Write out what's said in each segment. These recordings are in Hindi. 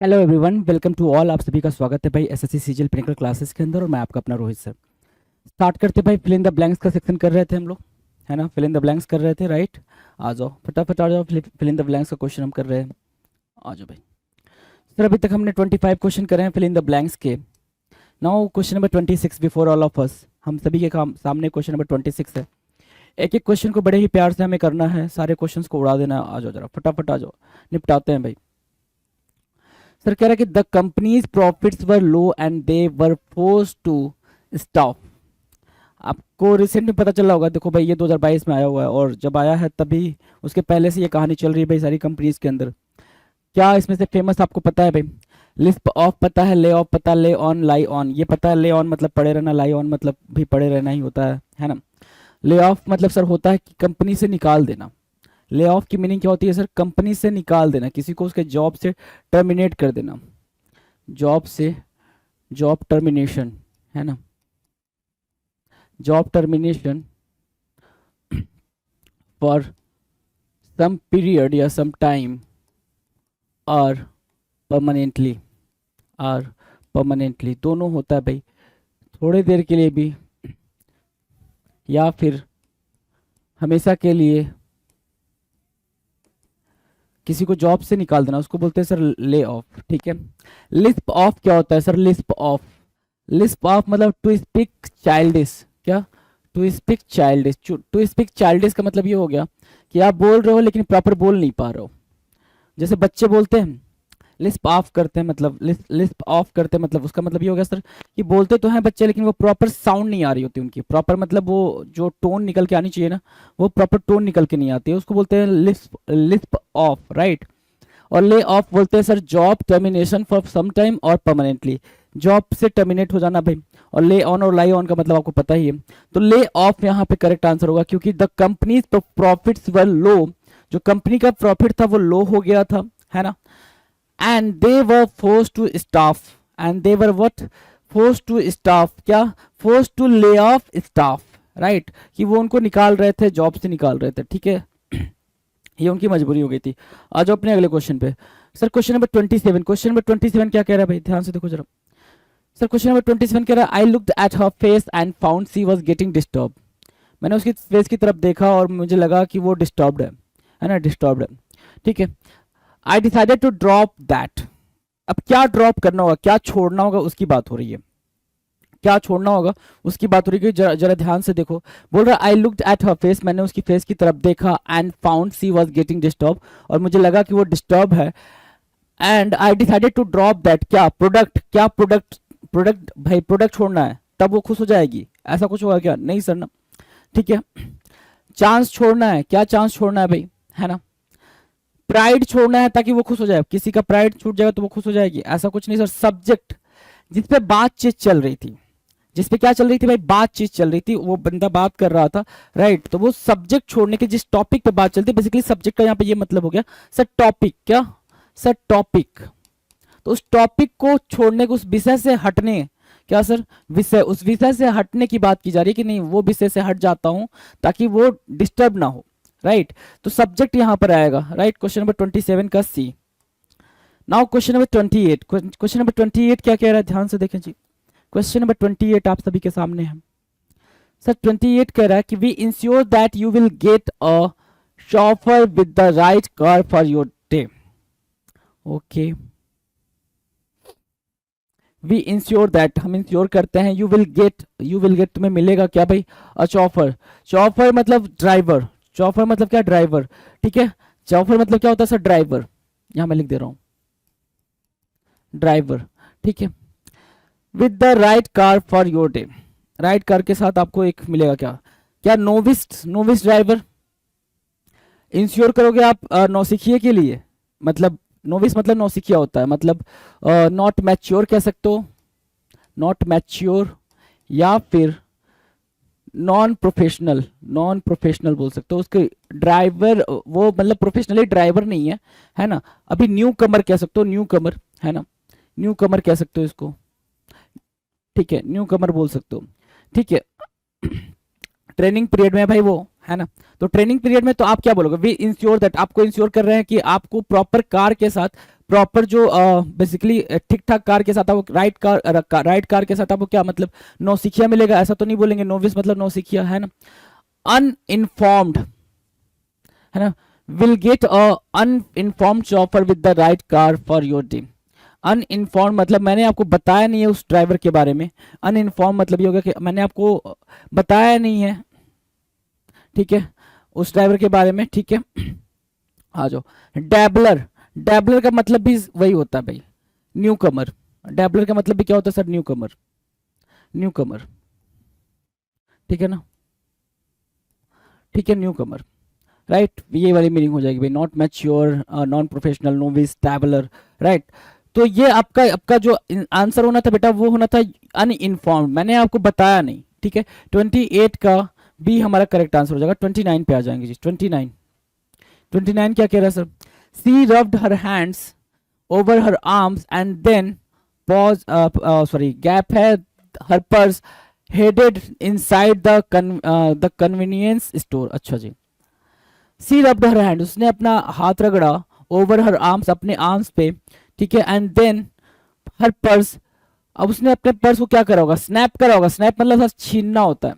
Hello everyone, welcome to all. आप सभी का स्वागत है भाई एसएससी सीजीएल क्लिनिकल क्लासेस के अंदर। और मैं आपका अपना रोहित सर। स्टार्ट करते भाई। फिल इन द ब्लैंक्स का सेक्शन कर रहे थे हम लोग, है ना। फिल इन द ब्लैंक्स कर रहे थे, राइट। आ जाओ फटाफट आ जाओ। फिल इन द ब्लैंक्स का क्वेश्चन हम कर रहे हैं। आ जाओ भाई। सर अभी तक हमने 25 क्वेश्चन करे हैं फिल इन द ब्लैंक्स के। Now question number 26 before all of us. हम सभी के काम सामने क्वेश्चन नंबर 26 है। एक एक क्वेश्चन को बड़े ही प्यार से हमें करना है, सारे क्वेश्चंस को उड़ा देना है। आ जाओ जरा फटाफट आ जाओ, निपटाते हैं भाई। सर कह रहा है कि the companies profits were low and they were force to stop. आपको रिसेंट में पता चला होगा, देखो भाई ये 2022 में आया हुआ है और जब आया है तभी उसके पहले से ये कहानी चल रही है भाई सारी कंपनीज के अंदर। क्या इसमें से फेमस आपको पता है भाई? लिस्प ऑफ पता है, ले ऑफ पता, ले ऑन, लाई ऑन। ये पता है, ले ऑन मतलब पड़े रहना, लाई ऑन मतलब भी पड़े रहना ही होता है ना। ले ऑफ मतलब सर होता है कि कंपनी से निकाल देना। ले ऑफ की मीनिंग क्या होती है सर? कंपनी से निकाल देना, किसी को उसके जॉब से टर्मिनेट कर देना। जॉब से, जॉब टर्मिनेशन, है ना। Job termination for some period या सम टाइम और परमानेंटली, और परमानेंटली दोनों होता है भाई। थोड़ी देर के लिए भी या फिर हमेशा के लिए किसी को जॉब से निकाल देना, उसको बोलते हैं सर ले ऑफ। ठीक है। लिस्प ऑफ क्या होता है sir? Lisp off, lisp off मतलब टू स्पीक चाइल्डिश। क्या? To speak childish. To speak childish का मतलब ये हो गया कि आप बोल रहे हो लेकिन प्रॉपर बोल नहीं पा रहे हो। जैसे बच्चे बोलते हैं लिस्प ऑफ करते हैं, मतलब लिस्प ऑफ करते हैं मतलब उसका मतलब ये हो गया सर कि बोलते तो हैं बच्चे लेकिन वो प्रॉपर साउंड नहीं आ रही होती उनकी। प्रॉपर मतलब वो जो टोन निकल के आनी चाहिए ना, वो प्रॉपर टोन निकल के नहीं आती है, उसको बोलते हैं लिस्प, लिस्प ऑफ, राइट। और ले ऑफ बोलते हैं sir job termination for some time और परमानेंटली, जॉब से टर्मिनेट हो जाना भाई। और ले ऑन और लाई ऑन का मतलब आपको पता ही है। तो ले ऑफ यहाँ पे करेक्ट आंसर होगा, क्योंकि द कंपनीज प्रॉफिट्स वर लो, जो कंपनी का प्रॉफिट था वो लो हो गया था, है ना। And they were force to staff, and they were what? Force to staff. क्या? Force to lay off staff, right. कि वो उनको निकाल रहे थे, जॉब से निकाल रहे थे, ठीक है। ये उनकी मजबूरी हो गई थी। आ जाओ अपने अगले क्वेश्चन पे। Sir question number 27, question number 27 क्या कह रहा है भाई? ध्यान से देखो जरा। सर क्वेश्चन नंबर 27 कह रहा है आई looked at her face and found she was getting disturb. मैंने उसकी फेस की तरफ देखा और मुझे लगा कि वो डिस्टर्ब्ड है ना, डिस्टर्ब्ड है। ठीक है। I decided to drop that. अब क्या ड्रॉप करना होगा, क्या छोड़ना होगा, उसकी बात हो रही है। क्या छोड़ना होगा उसकी बात हो रही है। जरा जरा ध्यान से देखो। बोल रहा I looked at her face, मैंने उसकी फेस की तरफ देखा, and found she was getting disturb, और मुझे लगा कि वो डिस्टर्ब है। And I decided to drop that. क्या? प्रोडक्ट। क्या प्रोडक्ट? प्रोडक्ट भाई, प्रोडक्ट छोड़ना है तब वो खुश हो जाएगी, ऐसा कुछ होगा क्या? नहीं सर ना। ठीक है। चांस छोड़ना है। क्या चांस छोड़ना है भाई? है ना। प्राइड छोड़ना है ताकि वो खुश हो जाए। किसी का प्राइड छूट जाएगा तो वो खुश हो जाएगी, ऐसा कुछ नहीं सर। सब्जेक्ट जिसपे बातचीत चल रही थी, जिसपे क्या चल रही थी भाई? बातचीत चल रही थी, वो बंदा बात कर रहा था, राइट। तो वो सब्जेक्ट छोड़ने के, जिस टॉपिक पे बात चलती है, बेसिकली सब्जेक्ट का यहाँ पे ये मतलब हो गया सर टॉपिक। क्या सर? टॉपिक। तो उस टॉपिक को छोड़ने को, उस विषय से हटने, क्या सर? विषय, उस विषय से हटने की बात की जा रही है कि नहीं वो विषय से हट जाता हूं ताकि वो डिस्टर्ब ना हो, राइट। तो सब्जेक्ट यहां पर आएगा, राइट। क्वेश्चन नंबर 27 का C. Now question number 28। Question number 28 क्या कह रहा है? ध्यान से देखें जी। क्वेश्चन नंबर 28 आप सभी के सामने है। सर 28 कह रहा है कि we ensure that you will get a chauffeur with the right car for your day. Okay. We ensure that, हम इंश्योर करते हैं, you will get, you will get तुम्हें मिलेगा क्या भाई? अ चॉफर। चॉफर मतलब ड्राइवर। चॉफर मतलब क्या? ड्राइवर। ठीक है। चॉफर मतलब क्या होता है सर? ड्राइवर। यहां मैं लिख दे रहा हूं, ड्राइवर। ठीक है। With the right car for your day, right car के साथ आपको एक मिलेगा क्या? क्या? Novice, novice driver. इंश्योर करोगे आप नौसिखिए के लिए, मतलब नोविस मतलब नौसिखिया होता है, मतलब नॉट मैच्योर कह सकते हो, नॉट मैच्योर, या फिर नॉन प्रोफेशनल, नॉन प्रोफेशनल बोल सकते हो। उसके ड्राइवर वो मतलब प्रोफेशनली ड्राइवर नहीं है, है ना। अभी न्यू कमर कह सकते हो, न्यू कमर, है ना। न्यू कमर कह सकते हो इसको, ठीक है, न्यू कमर बोल सकते हो। ठीक है। ट्रेनिंग पीरियड में भाई वो, है ना। तो ट्रेनिंग पीरियड में तो आप क्या बोलोगे? वी इंश्योर दैट, आपको इंश्योर कर रहे हैं कि आपको प्रॉपर कार के साथ प्रॉपर जो बेसिकली ठीक ठाक कार के साथ आपको राइट कार के साथ आपको क्या मतलब नौसिखिया मिलेगा, ऐसा तो नहीं बोलेंगे, नोविस मतलब नौसिखिया है ना। अनइन्फॉर्म्ड है ना, will get a uninformed shopper with the right car for your dream. Uninform मतलब मैंने आपको बताया नहीं है उस ड्राइवर के बारे में, अनइन्फॉर्म मतलब ये होगा कि मैंने आपको बताया नहीं है, ठीक है, उस ड्राइवर के बारे में, ठीक है। आ जाओ, डैबलर, डैबलर का मतलब भी वही होता है भाई, न्यू कमर। डैबलर का मतलब भी क्या होता है सर, न्यू कमर, न्यू कमर, ठीक है ना, ठीक है, न्यू कमर, राइट, ये वाली मीनिंग हो जाएगी भाई, not mature, non professional, novice, traveller, right. तो ये आपका आपका जो आंसर होना था बेटा वो होना था अनइन्फॉर्म्ड, मैंने आपको बताया नहीं, ठीक है। 28 का बी हमारा करेक्ट आंसर हो जाएगा। 29 पे आ जाएंगे जी, 29, 29 क्या कह रहा है sir, she rubbed her hands over her arms and then pause, sorry gap है, her purse headed inside the convenience store. अच्छा जी, सी रब्ड हर हैंड, उसने अपना हाथ रगड़ा, ओवर हर आर्म्स, अपने आर्म्स पे, ठीक है, एंड देन हर पर्स, अब उसने अपने पर्स को क्या करा होगा, स्नैप करा होगा। स्नैप मतलब सर छीनना होता है,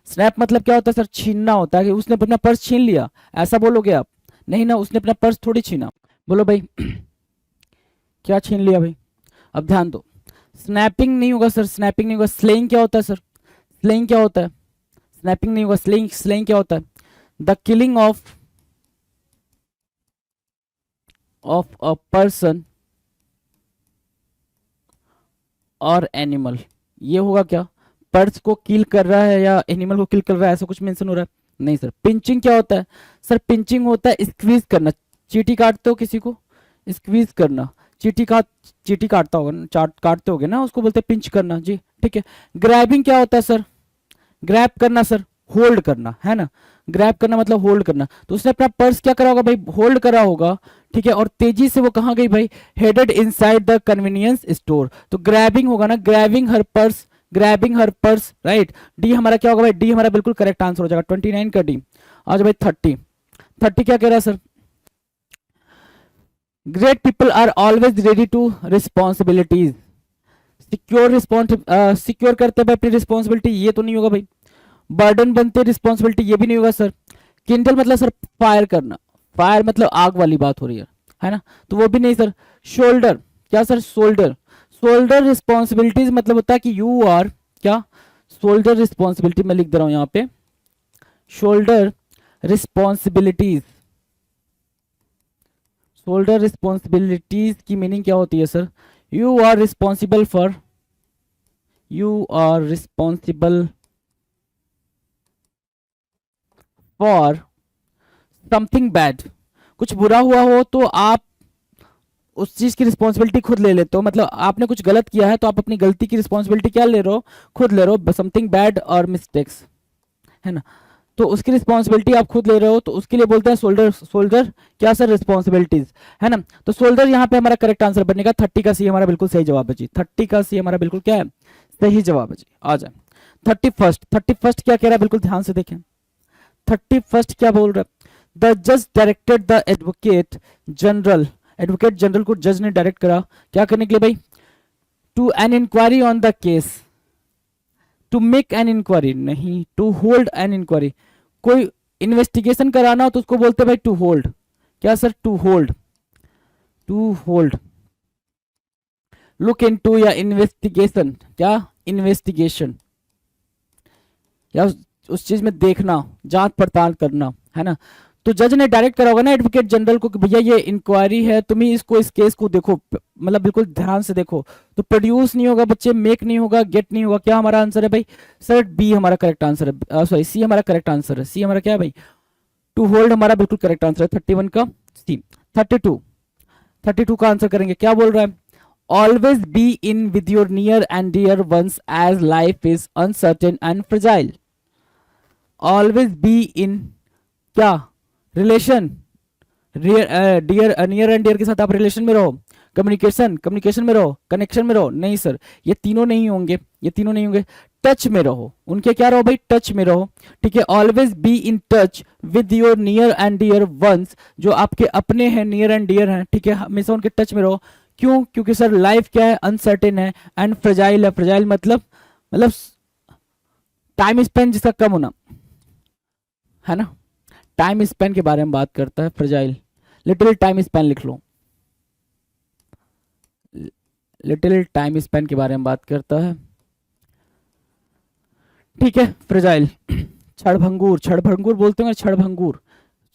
स्नैप मतलब क्या होता है सर, छीनना होता है, कि उसने अपना पर्स छीन लिया, ऐसा बोलोगे आप, नहीं ना, उसने अपना पर्स थोड़ी छीना। बोलो भाई क्या छीन लिया भाई, अब ध्यान दो, स्नैपिंग नहीं होगा सर, स्नैपिंग नहीं होगा। स्लेइंग क्या होता है सर, स्लेइंग क्या होता है, स्नैपिंग नहीं होगा, स्लेइंग, स्लेइंग क्या होता है, the killing of a person और एनिमल। ये होगा क्या, पर्स को किल कर रहा है या एनिमल को किल कर रहा है, ऐसा कुछ मेंशन हो रहा है, नहीं सर। पिंचिंग क्या होता है सर, पिंचिंग होता है स्क्वीज करना, चीटी काटते हो किसी को, स्क्वीज करना, चीटी काटता होगा ना, चाट काटते होगे ना, उसको बोलते हैं पिंच करना जी, ठीक है। ग्रैबिंग क्या होता है सर, ग्रैब करना सर, होल्ड करना है ना, ग्रैब करना मतलब होल्ड करना। तो उसने अपना पर्स क्या करा होगा भाई, होल्ड करा होगा, ठीक है, और तेजी से वो कहाँ गई भाई, headed inside the convenience store. तो ग्रैबिंग होगा ना, ग्रैबिंग हर पर्स, ग्रैबिंग हर पर्स, राइट। डी हमारा क्या होगा भाई, डी हमारा बिल्कुल करेक्ट आंसर हो जाएगा। 29 का डी। आज भाई 30, 30 क्या कह रहा है sir, great people are always ready to responsibilities, secure करते हैं भाई अपनी रिस्पॉन्सिबिलिटी, ये तो नहीं होगा भाई। बर्डन बनते रिस्पॉन्सिबिलिटी, ये भी नहीं होगा सर। किंडल मतलब सर फायर करना, फायर मतलब आग वाली बात हो रही है ना, तो वो भी नहीं सर। शोल्डर क्या सर, शोल्डर, शोल्डर रिस्पॉन्सिबिलिटीज मतलब होता है कि यू आर क्या, शोल्डर रिस्पॉन्सिबिलिटी मैं लिख दे रहा हूं यहाँ पे, शोल्डर रिस्पॉन्सिबिलिटीज, शोल्डर रिस्पॉन्सिबिलिटीज की मीनिंग क्या होती है sir, you are responsible for, you are responsible for something bad, कुछ बुरा हुआ हो तो आप उस चीज की रिस्पॉन्सिबिलिटी खुद ले लेते हो, मतलब आपने कुछ गलत किया है तो आप अपनी गलती की रिस्पॉन्सिबिलिटी क्या ले रहे हो, खुद ले रहे हो, समथिंग बैड और मिस्टेक्स, है ना, तो उसकी रिस्पॉन्सिबिलिटी आप खुद ले रहे हो, तो उसके लिए बोलते हैं सोल्डर, सोल्डर क्या सर, रिस्पॉन्सिबिलिटीज, है ना। तो सोल्डर यहाँ पे हमारा करेक्ट आंसर बनेगा। 30 का सी हमारा बिल्कुल सही जवाब है जी, 30 का सी हमारा बिल्कुल क्या है, सही जवाब है जी। आ जाए 31, 31 क्या कह रहा है, बिल्कुल ध्यान से देखें। 31 क्या बोल रहा है, द जज directed the advocate general, advocate general को जज ने डायरेक्ट करा क्या करने के लिए भाई, to an inquiry on the case, to make an inquiry नहीं, टू होल्ड एन इंक्वायरी, कोई इन्वेस्टिगेशन कराना हो तो उसको बोलते हैं भाई टू होल्ड, क्या sir, to hold, to hold. Look into या इन्वेस्टिगेशन, क्या इन्वेस्टिगेशन, या उस चीज में देखना, जांच पड़ताल करना, है ना। तो जज ने डायरेक्ट करा होगा ना एडवोकेट जनरल को कि भैया ये इंक्वायरी है, तुम ही इसको, इस केस को देखो, मतलब बिल्कुल ध्यान से देखो। तो प्रोड्यूस नहीं होगा बच्चे, मेक नहीं होगा, गेट नहीं होगा, क्या हमारा आंसर है भाई सर, बी हमारा करेक्ट आंसर है, सॉरी सी हमारा करेक्ट आंसर है, सी हमारा क्या है भाई, टू होल्ड हमारा बिल्कुल करेक्ट आंसर है। 31 का सी। 32, 32 का आंसर करेंगे, क्या बोल रहा है, always be in with your near and dear ones as life is uncertain and fragile, always be in क्या, relation, dear, near and dear के साथ आप रिलेशन में रहो, कम्युनिकेशन, कम्युनिकेशन में रहो, कनेक्शन में रहो, नहीं सर, ये तीनों नहीं होंगे, ये तीनों नहीं होंगे। टच में रहो, उनके क्या रहो भाई, टच में रहो, ठीक है। Always be in touch with your near and dear ones, जो आपके अपने हैं, नियर एंड डियर हैं, ठीक है, हमेशा उनके टच में रहो। क्यों? क्योंकि सर लाइफ क्या है, अनसर्टेन है एंड फ्रेजाइल है। फ्रेजाइल मतलब टाइम स्पेन जिसका कम होना है ना, टाइम स्पेन के बारे में बात करता है फ्रेजाइल। लिटिल टाइम स्पेन लिख लो, लिटिल टाइम स्पेन के बारे में बात करता है, ठीक है। फ्रेजाइल, क्षणभंगुर, क्षणभंगुर बोलते हैं, क्षणभंगुर,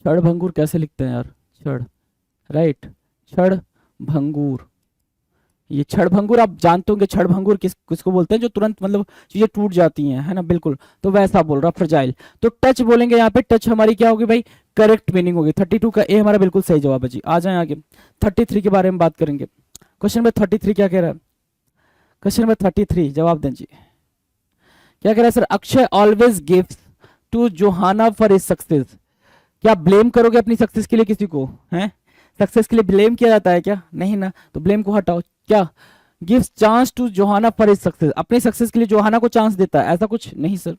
क्षणभंगुर कैसे लिखते हैं यार, क्षण, राइट, क्षणभंगुर। ये क्षणभंगुर आप जानते होंगे, क्षणभंगुर किसको बोलते हैं, जो तुरंत मतलब चीजें टूट जाती हैं, है ना, बिल्कुल। तो वैसा बोल रहा फ्रेजाइल। तो टच बोलेंगे यहाँ पे, टच हमारी क्या होगी भाई, करेक्ट मीनिंग होगी। 32 का ए हमारा बिल्कुल सही जवाब है जी। आ जाए आगे, 33 के बारे में बात करेंगे। क्वेश्चन नंबर 33 क्या कह रहा है, क्वेश्चन नंबर 33 जवाब दें जी। क्या कह रहा है sir, Akshay always gives to Johanna for his success. क्या ब्लेम करोगे अपनी सक्सेस के लिए किसी को, हैं? सक्सेस के लिए ब्लेम किया जाता है क्या? नहीं ना, तो ब्लेम को हटाओ। क्या? Gives chance to Johanna for his success, अपने सक्सेस के लिए जोहाना को चांस देता है, ऐसा कुछ नहीं सर।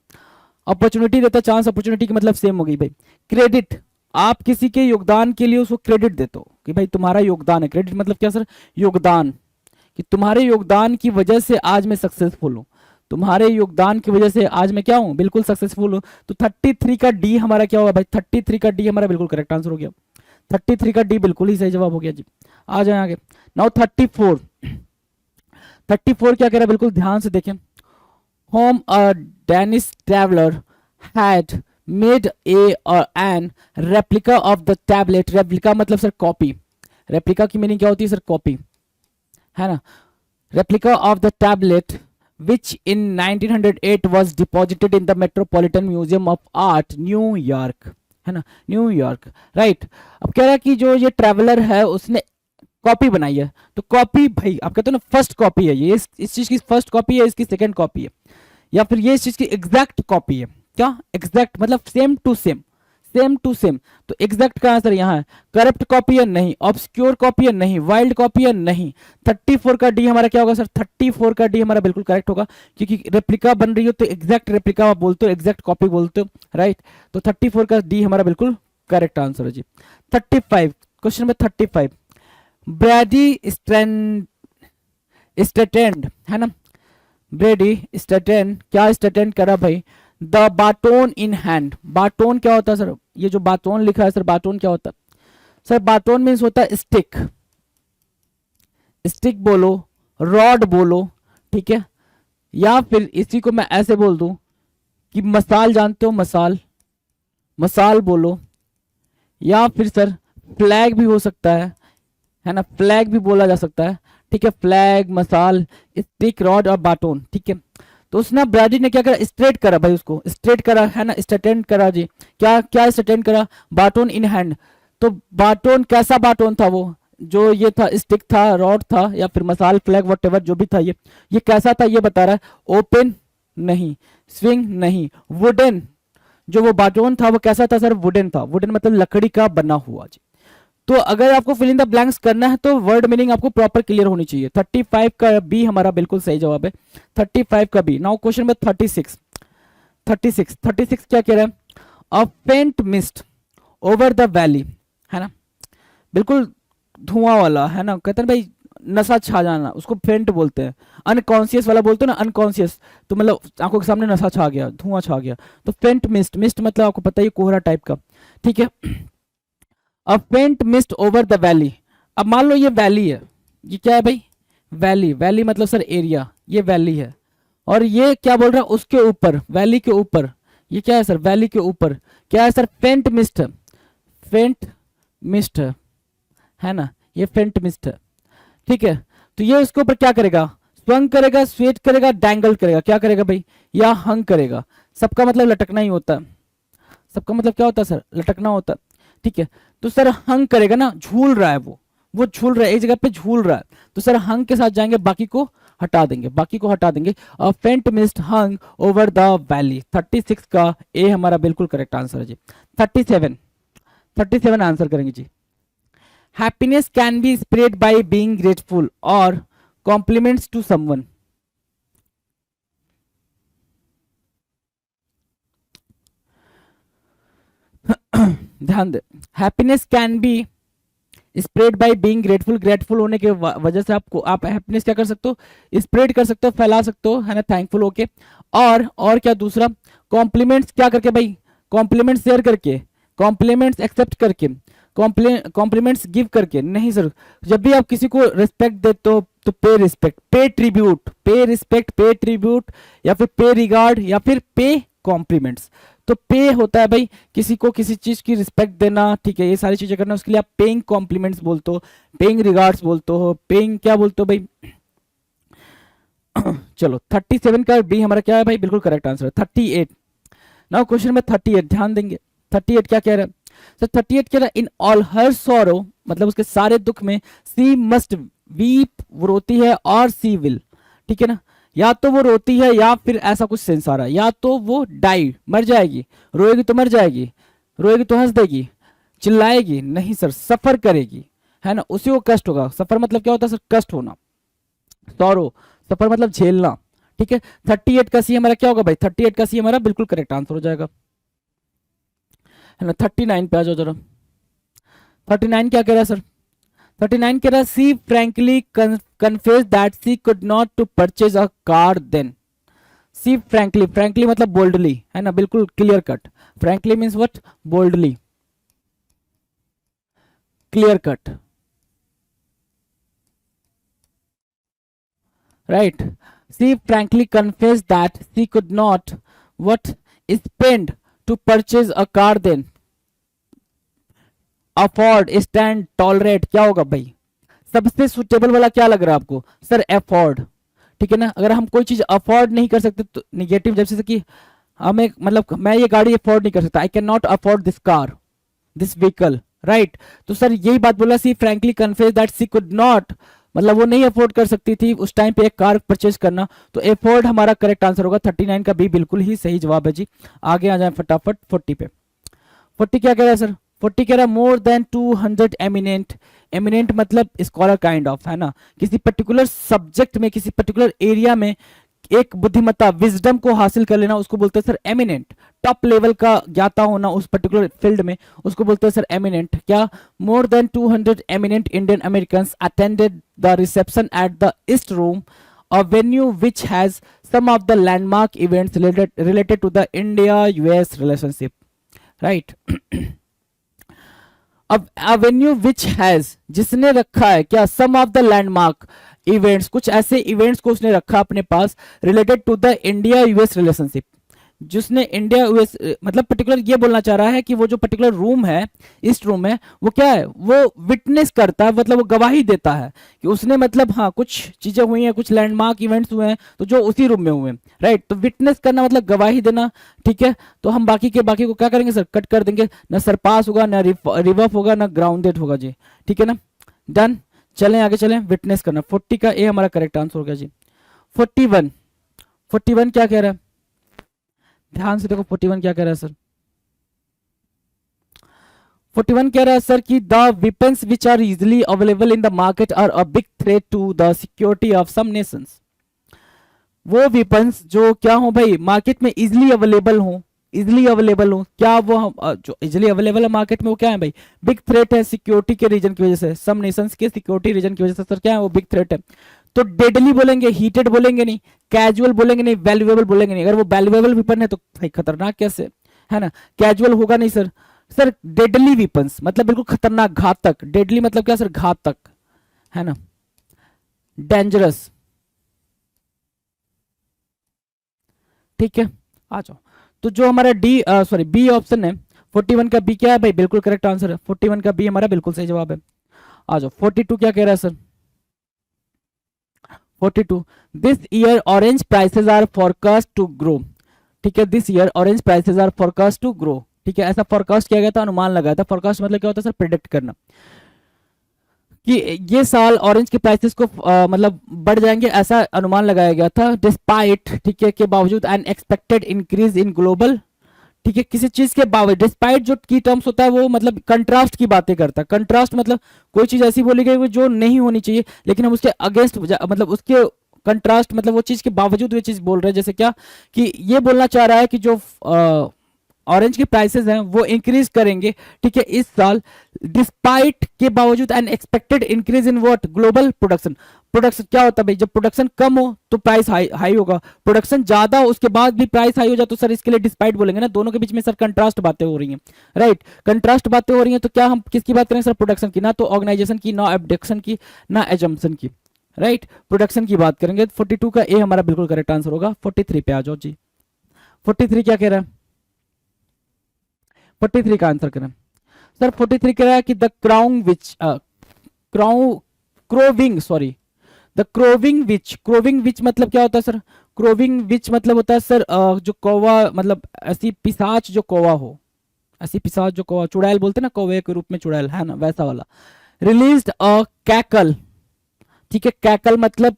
अपॉर्चुनिटी देता, चांस अपॉर्चुनिटी की मतलब सेम हो गई भाई। क्रेडिट, आप किसी के योगदान के लिए उसको क्रेडिट देते हो कि भाई तुम्हारा योगदान है। क्रेडिट मतलब क्या सर, योगदान, कि तुम्हारे योगदान की वजह से आज मैं सक्सेसफुल हूं, तुम्हारे योगदान की वजह से आज मैं क्या हूं, बिल्कुल सक्सेसफुल हूं। तो 33 का डी हमारा क्या होगा भाई, 33 का डी हमारा बिल्कुल करेक्ट आंसर हो गया। 33 का डी बिल्कुल ही सही जवाब हो गया जी। आ जाए आगे। नाउ 34, 34 क्या कह रहा है, बिल्कुल ध्यान से देखें। Home a Danish traveller had made an replica of the tablet. Replica मतलब सर कॉपी, रेप्लिका की मीनिंग क्या होती है सर, कॉपी, है ना। Replica of the tablet which in 1908 was deposited in the Metropolitan Museum of Art, New York, है ना, न्यूयॉर्क, राइट। अब कह रहा है कि जो ये ट्रैवलर है उसने कॉपी बनाई है, तो कॉपी भाई आप कहते हो ना फर्स्ट कॉपी है ये, इस चीज की फर्स्ट कॉपी है, इसकी सेकंड कॉपी है, या फिर ये इस चीज की एग्जैक्ट कॉपी है। क्या? एग्जैक्ट मतलब same to same, same to same. तो एग्जैक्ट का आंसर यहाँ है। करप्ट कॉपी है नहीं, ऑब्सक्योर कॉपी है नहीं, वाइल्ड कॉपी है नहीं। 34 का डी हमारा क्या होगा सर, 34 का डी हमारा बिल्कुल करेक्ट होगा, क्योंकि रेप्लिका बन रही हो तो एग्जैक्ट रेप्लिका आप बोलते हो, एग्जैक्ट कॉपी बोलते हो, राइट। तो 34 का डी हमारा बिल्कुल करेक्ट आंसर है जी। 35, क्वेश्चन नंबर 35, ब्रैडी स्ट्रेटेंड, है ना, ब्रेडी स्ट्रेटेंड, क्या स्ट्रेटेंड करा भाई, द बाटोन इन हैंड। बाटोन क्या होता है सर, ये जो बाटोन लिखा है सर, बाटोन क्या होता है सर, बाटोन मीन्स होता है स्टिक, स्टिक बोलो, रॉड बोलो, ठीक है, या फिर इसी को मैं ऐसे बोल दूं कि मसाल, जानते हो मसाल, मसाल बोलो, या फिर सर फ्लैग भी हो सकता है ना, फ्लैग भी बोला जा सकता है, ठीक है, फ्लैग, मसाल, स्टिक, रॉड और बाटोन, ठीक है। तो उसने ब्रैडी ने क्या करा, स्ट्रेट करा भाई, उसको स्ट्रेट करा, है ना, स्ट्रेटेंड करा जी। क्या क्या स्ट्रेटेंड करा, बाटोन इन हैंड। तो बाटोन कैसा बाटोन था, वो जो ये था, स्टिक था, रॉड था, या फिर मसाल, फ्लैग, वट जो भी था, ये कैसा था ये बता रहा है। ओपन नहीं, स्विंग नहीं, वुडन, जो वो बाटोन था वो कैसा था सर, वुडन था। वुडन मतलब लकड़ी का बना हुआ जी। तो अगर आपको फिल इन द ब्लैंक्स करना है तो वर्ड मीनिंग आपको प्रॉपर क्लियर होनी चाहिए। 35 का बी हमारा बिल्कुल सही जवाब है, 35 का बी। नाउ क्वेश्चन नंबर 36, 36 क्या कह रहा है, अ फेंट मिस्ट ओवर द वैली, है ना, बिल्कुल धुआं वाला, है ना, कहते हैं भाई नशा छा जाना, उसको फेंट बोलते हैं। अनकॉन्शियस वाला बोलते हैं ना, अनकॉन्शियस, तो मतलब आंखों के सामने नशा छा गया, धुआं छा गया, तो फेंट मिस्ट, मिस्ट मतलब आपको पता ही कोहरा टाइप का, ठीक है। अ फेंट मिस्ट ओवर द वैली। अब मान लो ये वैली है, ये क्या है भाई, वैली, वैली मतलब सर एरिया, ये वैली है, और ये क्या बोल रहा है, उसके ऊपर, वैली के ऊपर, ये क्या है सर, वैली के ऊपर क्या है सर, फेंट मिस्ट, फेंट मिस्ट, है ना, ये फेंट मिस्ट है, ठीक है। तो ये उसके ऊपर क्या करेगा, स्वंग करेगा, स्वेट करेगा, डैंगल करेगा, क्या करेगा भाई, या हंग करेगा। सबका मतलब लटकना ही होता है, सबका मतलब क्या होता है सर, लटकना होता है, ठीक है। तो सर हंग करेगा ना, झूल रहा है वो झूल रहा है, एक जगह पे झूल रहा है, तो सर हंग के साथ जाएंगे, बाकी को हटा देंगे, बाकी को हटा देंगे। फेंट mist hung over the valley. 36 का ए हमारा बिल्कुल करेक्ट आंसर है जी। 37 आंसर करेंगे जी। Happiness can be spread by being grateful और कॉम्प्लीमेंट्स टू समवन। ध्यान दे, happiness can be spread by being grateful, grateful होने के वजह से आपको आप हैप्पीनेस क्या कर सकते हो, स्प्रेड कर सकते हो, फैला सकते हो, है ना, थैंकफुल होके। और क्या दूसरा, कॉम्प्लीमेंट्स क्या करके भाई, कॉम्प्लीमेंट्स शेयर करके, कॉम्प्लीमेंट्स एक्सेप्ट करके, कॉम्प्लीमेंट्स गिव करके नहीं सर। जब भी आप किसी को रिस्पेक्ट देते हो तो पे रिस्पेक्ट, पे ट्रिब्यूट, पे रिस्पेक्ट, पे ट्रिब्यूट, या फिर पे रिगार्ड, या फिर पे कॉम्प्लीमेंट्स। तो पे होता है भाई किसी को किसी चीज की रिस्पेक्ट देना, ठीक है, ये सारी चीजें करना, उसके लिए आप पेइंग कॉम्प्लीमेंट्स बोलते हो, पेइंग रिगार्ड्स बोलते हो, पेइंग क्या बोलते हो भाई। चलो 37 का बी हमारा क्या है भाई, बिल्कुल करेक्ट आंसर है 38। नाउ क्वेश्चन में 38 ध्यान देंगे, 38 क्या कह रहा है सर, 38 कह रहा है इन ऑल हर सॉरो, मतलब उसके सारे दुख में, सी मस्ट वीप, वो रोती है, और सी विल, ठीक है ना, या तो वो रोती है या फिर ऐसा कुछ सेंस आ रहा है, या तो वो डाई मर जाएगी, रोएगी तो मर जाएगी, रोएगी तो हंस देगी, चिल्लाएगी नहीं सर, सफर करेगी, है ना, उसी को कष्ट होगा। सफर मतलब क्या होता है सर, कष्ट होना, सॉरो, सफर मतलब झेलना, ठीक है। 38 का सी हमारा क्या होगा भाई, 38 का सी हमारा बिल्कुल करेक्ट आंसर हो जाएगा, है ना। 39 पे आ जाओ जरा, 39 क्या कह रहा है सर, 39 कह रहा है she frankly confess that she could not to purchase a car then. She frankly, frankly मतलब बोल्डली, है ना, बिल्कुल clear cut, frankly means what, boldly, clear cut, right. She frankly confess that she could not what spend to purchase a car then, afford, stand, tolerate, क्या होगा भाई, सबसे सुटेबल वाला क्या लग रहा है आपको सर, अफोर्ड, ठीक है ना। अगर हम कोई चीज अफोर्ड नहीं कर सकते तो निगेटिव, जैसे कि हमें मतलब मैं ये गाड़ी अफोर्ड नहीं कर सकता, I can not afford this car, this vehicle, right. तो सर यही बात बोला, she frankly confess that she could not, मतलब वो नहीं अफोर्ड कर सकती थी उस टाइम पे एक कार परचेज करना, तो अफोर्ड हमारा करेक्ट आंसर होगा। 39 का बी बिल्कुल ही सही जवाब है जी। आगे आ जाए फटाफट 40 पे। 40 क्या कह रहा है सर, 40 कह रहा है मोर देन 200 एमिनेंट, एमिनेंट मतलब स्कॉलर काइंड ऑफ, है ना, किसी पर्टिकुलर सब्जेक्ट में, किसी पर्टिकुलर एरिया में एक बुद्धिमत्ता, विजडम को हासिल कर लेना, उसको बोलते हैं सर एमिनेंट। टॉप लेवल का ज्ञाता होना उस पर्टिकुलर फील्ड में, उसको बोलते हैं सर एमिनेंट। क्या, more than 200 eminent Indian American attended the reception at the east room, a venue which has some of the landmark events related to the India-US relationship, right? अब वेन्यू विच हैज, जिसने रखा है क्या, some of the landmark events, कुछ ऐसे इवेंट्स को उसने रखा अपने पास related to the India US relationship, जिसने इंडिया यूएस मतलब पर्टिकुलर ये बोलना चाह रहा है कि वो जो पर्टिकुलर रूम है, इस रूम में वो क्या है, वो विटनेस करता है, मतलब वो गवाही देता है कि उसने मतलब हाँ कुछ चीजें हुई हैं, कुछ लैंडमार्क इवेंट्स हुए हैं तो जो उसी रूम में हुए हैं, राइट। तो विटनेस करना मतलब गवाही देना, ठीक है। तो हम बाकी को क्या करेंगे सर, कट कर देंगे, ना सरपास होगा, ना रिवर्फ होगा, ना ग्राउंडेड होगा जी, ठीक है ना, डन। चलें आगे चलें, विटनेस करना, 40 का ए हमारा करेक्ट आंसर हो गया जी। 41, 41 क्या कह रहा है, ध्यान से देखो 41 क्या कह रहा है सर, 41 कह रहा है सर कि the weapons which are easily available in the market are a big threat to the security of some nations. वो वेपन्स जो क्या हो भाई, मार्केट में इजिली अवेलेबल हो, इजिली अवेलेबल हो, क्या वो जो इजिली अवेलेबल है मार्केट में वो क्या है भाई, बिग थ्रेट है सिक्योरिटी के रीजन की वजह से, सम नेशंस के सिक्योरिटी रीजन की वजह से सर क्या है वो बिग थ्रेट है। तो डेडली बोलेंगे, हीटेड बोलेंगे नहीं, कैजुअल बोलेंगे नहीं, वैल्यूएबल बोलेंगे नहीं। अगर वो वैल्यूएबल वेपन है तो भाई खतरनाक कैसे, है ना, कैजुअल होगा नहीं सर। सर डेडली वेपन्स मतलब बिल्कुल खतरनाक, घातक, डेडली मतलब क्या सर, घातक, है ना, डेंजरस, ठीक है। आ जाओ, तो जो हमारा डी सॉरी बी ऑप्शन है 41 का बी क्या है भाई, बिल्कुल करेक्ट आंसर है, 41 का बी हमारा बिल्कुल सही जवाब है। आ जाओ 42 क्या कह रहा है sir, 42 this year orange prices are forecast to grow, ठीक है, this year orange prices are forecast to grow, ठीक है, ऐसा फोरकास्ट किया गया था, अनुमान लगाया था। फोरकास्ट मतलब क्या होता है सर, प्रिडिक्ट करना कि ये साल ऑरेंज के प्राइसेस को मतलब बढ़ जाएंगे, ऐसा अनुमान लगाया गया था। डिस्पाइट, ठीक है, के बावजूद N expected increase in global, ठीक है, किसी चीज के बावजूद, डिस्पाइट जो की टर्म्स होता है वो मतलब कंट्रास्ट की बातें करता है। कंट्रास्ट मतलब कोई चीज ऐसी बोली गई जो नहीं होनी चाहिए लेकिन हम उसके अगेंस्ट मतलब उसके कंट्रास्ट मतलब वो चीज के बावजूद वो चीज बोल रहे हैं। जैसे क्या कि ये बोलना चाह रहा है कि जो ऑरेंज के प्राइसेस हैं वो इंक्रीज करेंगे, ठीक है, इस साल, डिस्पाइट के बावजूद N expected increase in what, global production. Production क्या होता है भाई, जब प्रोडक्शन कम हो तो प्राइस हाई हाई होगा, प्रोडक्शन ज्यादा हो उसके बाद भी प्राइस हाई हो जाए तो सर इसके लिए डिस्पाइट बोलेंगे ना। दोनों के बीच में सर कंट्रास्ट बातें हो रही हैं, राइट, कंट्रास्ट बातें हो रही हैं, तो क्या हम किसकी बात करें सर, प्रोडक्शन की, ना तो ऑर्गेनाइजेशन की, ना एब्डक्शन की, ना एजम्पशन की, राइट, प्रोडक्शन की बात करेंगे। 42 का ए हमारा बिल्कुल करेक्ट आंसर होगा। 43 पे आ जाओ जी। 43 क्या कह रहा है, 43 का आंसर करें सर। 43 कह रहा है कि the crown which crow crowing, sorry, the crowing which, crowing which मतलब क्या होता है सर, क्रोविंग विच मतलब होता है सर जो कौवा, मतलब ऐसी पिशाच जो कौवा हो, ऐसी पिशाच जो कौवा, चुड़ैल बोलते हैं ना, कौवे के रूप में चुड़ैल है ना, वैसा वाला, रिलीज्ड अ कैकल, ठीक है, कैकल मतलब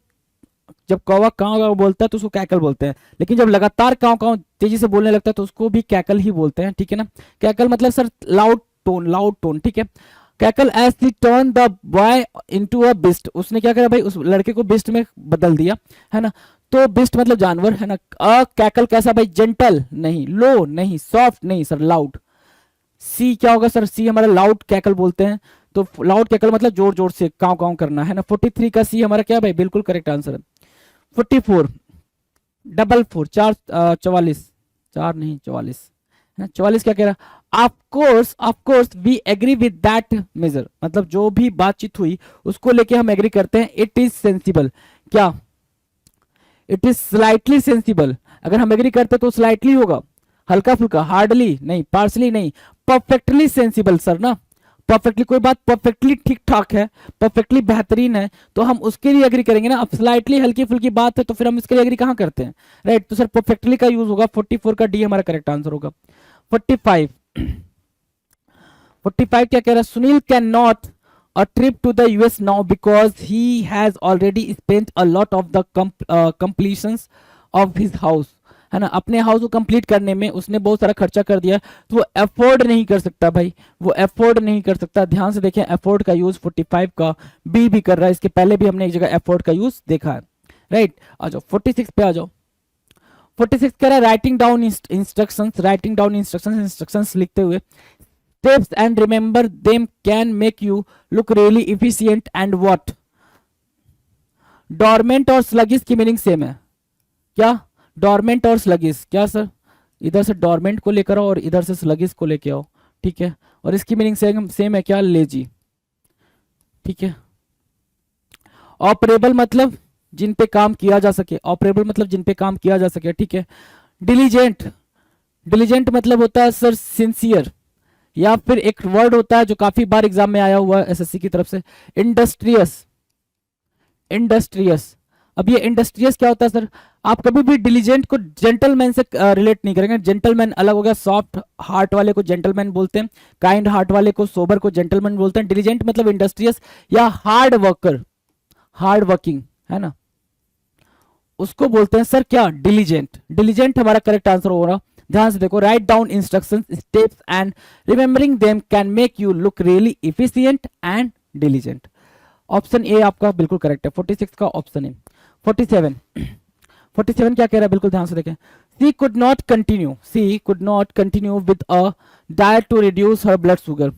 जब कौवा काव काव बोलता है तो उसको कैकल बोलते हैं, लेकिन जब लगातार काव काव तेजी से बोलने लगता है तो उसको भी कैकल ही बोलते हैं, ठीक है ना। कैकल मतलब sir loud tone, loud tone, ठीक है। Cackle as he turn the boy into a beast, उसने क्या करा भाई, उस लड़के को बिस्ट में बदल दिया, है ना। तो बिस्ट मतलब जानवर, है ना। अ कैकल कैसा भाई, जेंटल नहीं, लो नहीं, सॉफ्ट नहीं सर, लाउड। सी क्या होगा सर, सी हमारा लाउड कैकल बोलते हैं, तो लाउड कैकल मतलब जोर जोर से काव काव करना, है ना। 43 का सी हमारा क्या भाई, बिल्कुल करेक्ट आंसर है। 44, डबल फोर, चार 44, चार नहीं 44, है 44 क्या कह रहा, of course we agree with that major, मतलब जो भी बातचीत हुई उसको लेके हम एग्री करते हैं। इट इज सेंसिबल, क्या, इट इज स्लाइटली सेंसिबल, अगर हम एग्री करते तो स्लाइटली होगा, हल्का फुल्का, हार्डली नहीं, पार्सली नहीं, परफेक्टली सेंसिबल सर ना। परफेक्टली कोई बात परफेक्टली ठीक ठाक है, परफेक्टली बेहतरीन है, तो हम उसके लिए एग्री करेंगे ना। अब स्लाइटली हल्की फुल्की बात है तो फिर हम इसके लिए एग्री कहाँ करते हैं, राइट, तो सर परफेक्टली का यूज होगा। 44 का डी हमारा करेक्ट आंसर होगा। 45, 45 क्या कह रहा है, Sunil can not a trip to the US now because he has already spent a lot of the completions of his house, है ना, अपने हाउस को कंप्लीट करने में उसने बहुत सारा खर्चा कर दिया, तो वो अफोर्ड नहीं कर सकता भाई, वो अफोर्ड नहीं कर सकता। ध्यान से देखें, अफोर्ड का यूज 45 का बी भी कर रहा है, इसके पहले भी हमने एक जगह अफोर्ड का यूज देखा है, राइट। आ जाओ 46 पे आ जाओ। 46 कह रहा है writing down instructions, writing down instructions, instructions लिखते हुए, steps and remember them can make you look really efficient and what, dormant और स्लगिस की मीनिंग सेम है क्या, डॉर्मेंट और स्लगिस क्या सर, इधर से डॉर्मेंट को लेकर आओ और इधर से स्लगिस को लेकर आओ, ठीक है, और इसकी मीनिंग सेम सेम है क्या, लेजी, ठीक है। ऑपरेबल मतलब जिन पे काम किया जा सके, ऑपरेबल मतलब जिन पे काम किया जा सके, ठीक है। डिलीजेंट, डिलीजेंट मतलब होता है सर सिंसियर, या फिर एक वर्ड होता है जो काफी बार एग्जाम में आया हुआ है एसएससी की तरफ से, इंडस्ट्रियस, इंडस्ट्रियस। अब ये इंडस्ट्रियस क्या होता है सर, आप कभी भी डिलीजेंट को जेंटलमैन से रिलेट नहीं करेंगे। जेंटलमैन अलग हो गया, सॉफ्ट हार्ट वाले को जेंटलमैन बोलते हैं, काइंड हार्ट वाले को सोबर को जेंटलमैन बोलते हैं। डिलीजेंट मतलब इंडस्ट्रियस या हार्ड वर्कर, हार्ड वर्किंग, है ना, उसको बोलते हैं सर क्या, डिलीजेंट। डिलीजेंट हमारा करेक्ट आंसर होगा। ध्यान से देखो, write down instructions, steps and remembering them can make you look really efficient and diligent. Option A आपका बिल्कुल करेक्ट है, 46 का ऑप्शन ए। 47, 47 क्या कह रहा है, बिल्कुल ध्यान से देखें, she could not continue, she could not continue with a diet to reduce her blood sugar,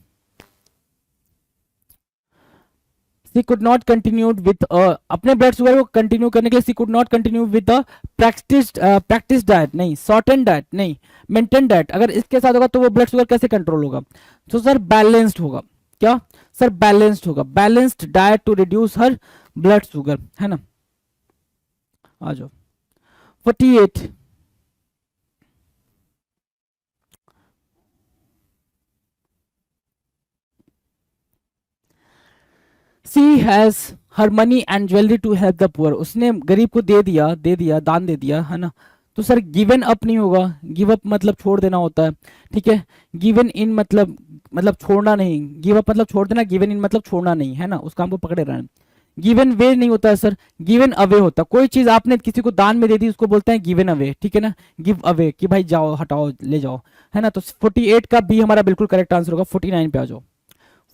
she could not continue with अपने ब्लड शुगर को कंटिन्यू करने के लिए she could not continue with the practice diet, नहीं शॉर्टन डाइट, नहीं मेंटेन डाइट। अगर इसके साथ होगा तो वो ब्लड शुगर कैसे कंट्रोल होगा, तो सर बैलेंस्ड होगा, क्या सर बैलेंस्ड होगा, balanced diet to reduce her blood sugar, है ना। आ जाओ 48, she has her money and jewellery to help the poor, उसने गरीब को दे दिया, दे दिया, दान दे दिया, है ना। तो सर गिवन अप नहीं होगा, गिव अप मतलब छोड़ देना होता है, ठीक है। गिवन इन मतलब छोड़ना नहीं, गिव अप मतलब छोड़ देना, गिवन इन मतलब छोड़ना नहीं, है ना, उस काम को पकड़े रहना। गिवन वे नहीं होता है सर, गिवन अवे होता है। कोई चीज आपने किसी को दान में दे दी उसको बोलते हैं गिवन अवे, ठीक है ना, गिव अवे कि भाई जाओ हटाओ ले जाओ, है ना। तो 48 का बी हमारा बिल्कुल करेक्ट आंसर होगा। 49 पे आ जाओ।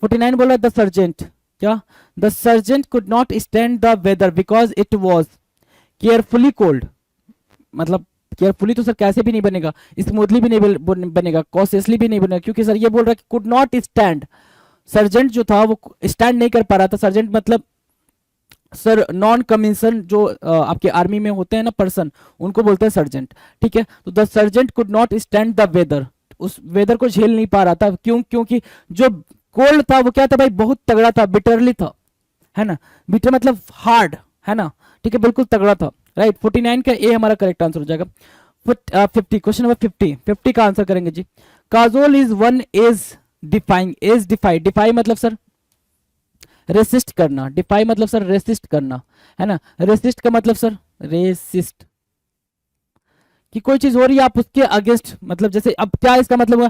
49 बोला द सर्जेंट, क्या, the sergeant could not stand the weather because it was carefully cold, मतलब केयरफुली तो सर कैसे भी नहीं बनेगा, स्मूथली भी नहीं बनेगा, कॉशियसली भी नहीं बनेगा, क्योंकि सर ये बोल रहा है कि कुड नॉट स्टैंड। सर्जेंट जो था वो स्टैंड नहीं कर पा रहा था। सर्जेंट मतलब सर नॉन कमीशन जो आपके आर्मी में होते हैं ना पर्सन, उनको बोलते हैं सर्जेंट, ठीक है। तो the sergeant could not stand the weather, उस वेदर को झेल नहीं पा रहा था। क्यों? क्योंकि जो कोल्ड था वो क्या था भाई, बहुत तगड़ा था, बिटरली था, है ना। बिटर मतलब हार्ड, है ना, ठीक है, बिल्कुल तगड़ा था, राइट। 49 का ए हमारा करेक्ट आंसर हो जाएगा। 50, क्वेश्चन नंबर 50 का आंसर करेंगे जी। Kajol is one age defying, age defy, defy मतलब सर रेसिस्ट करना, डिफाई मतलब सर रेसिस्ट करना, है ना। रेसिस्ट का मतलब सर रेसिस्ट, कि कोई चीज हो रही है आप उसके अगेंस्ट, मतलब जैसे अब क्या इसका मतलब हुआ,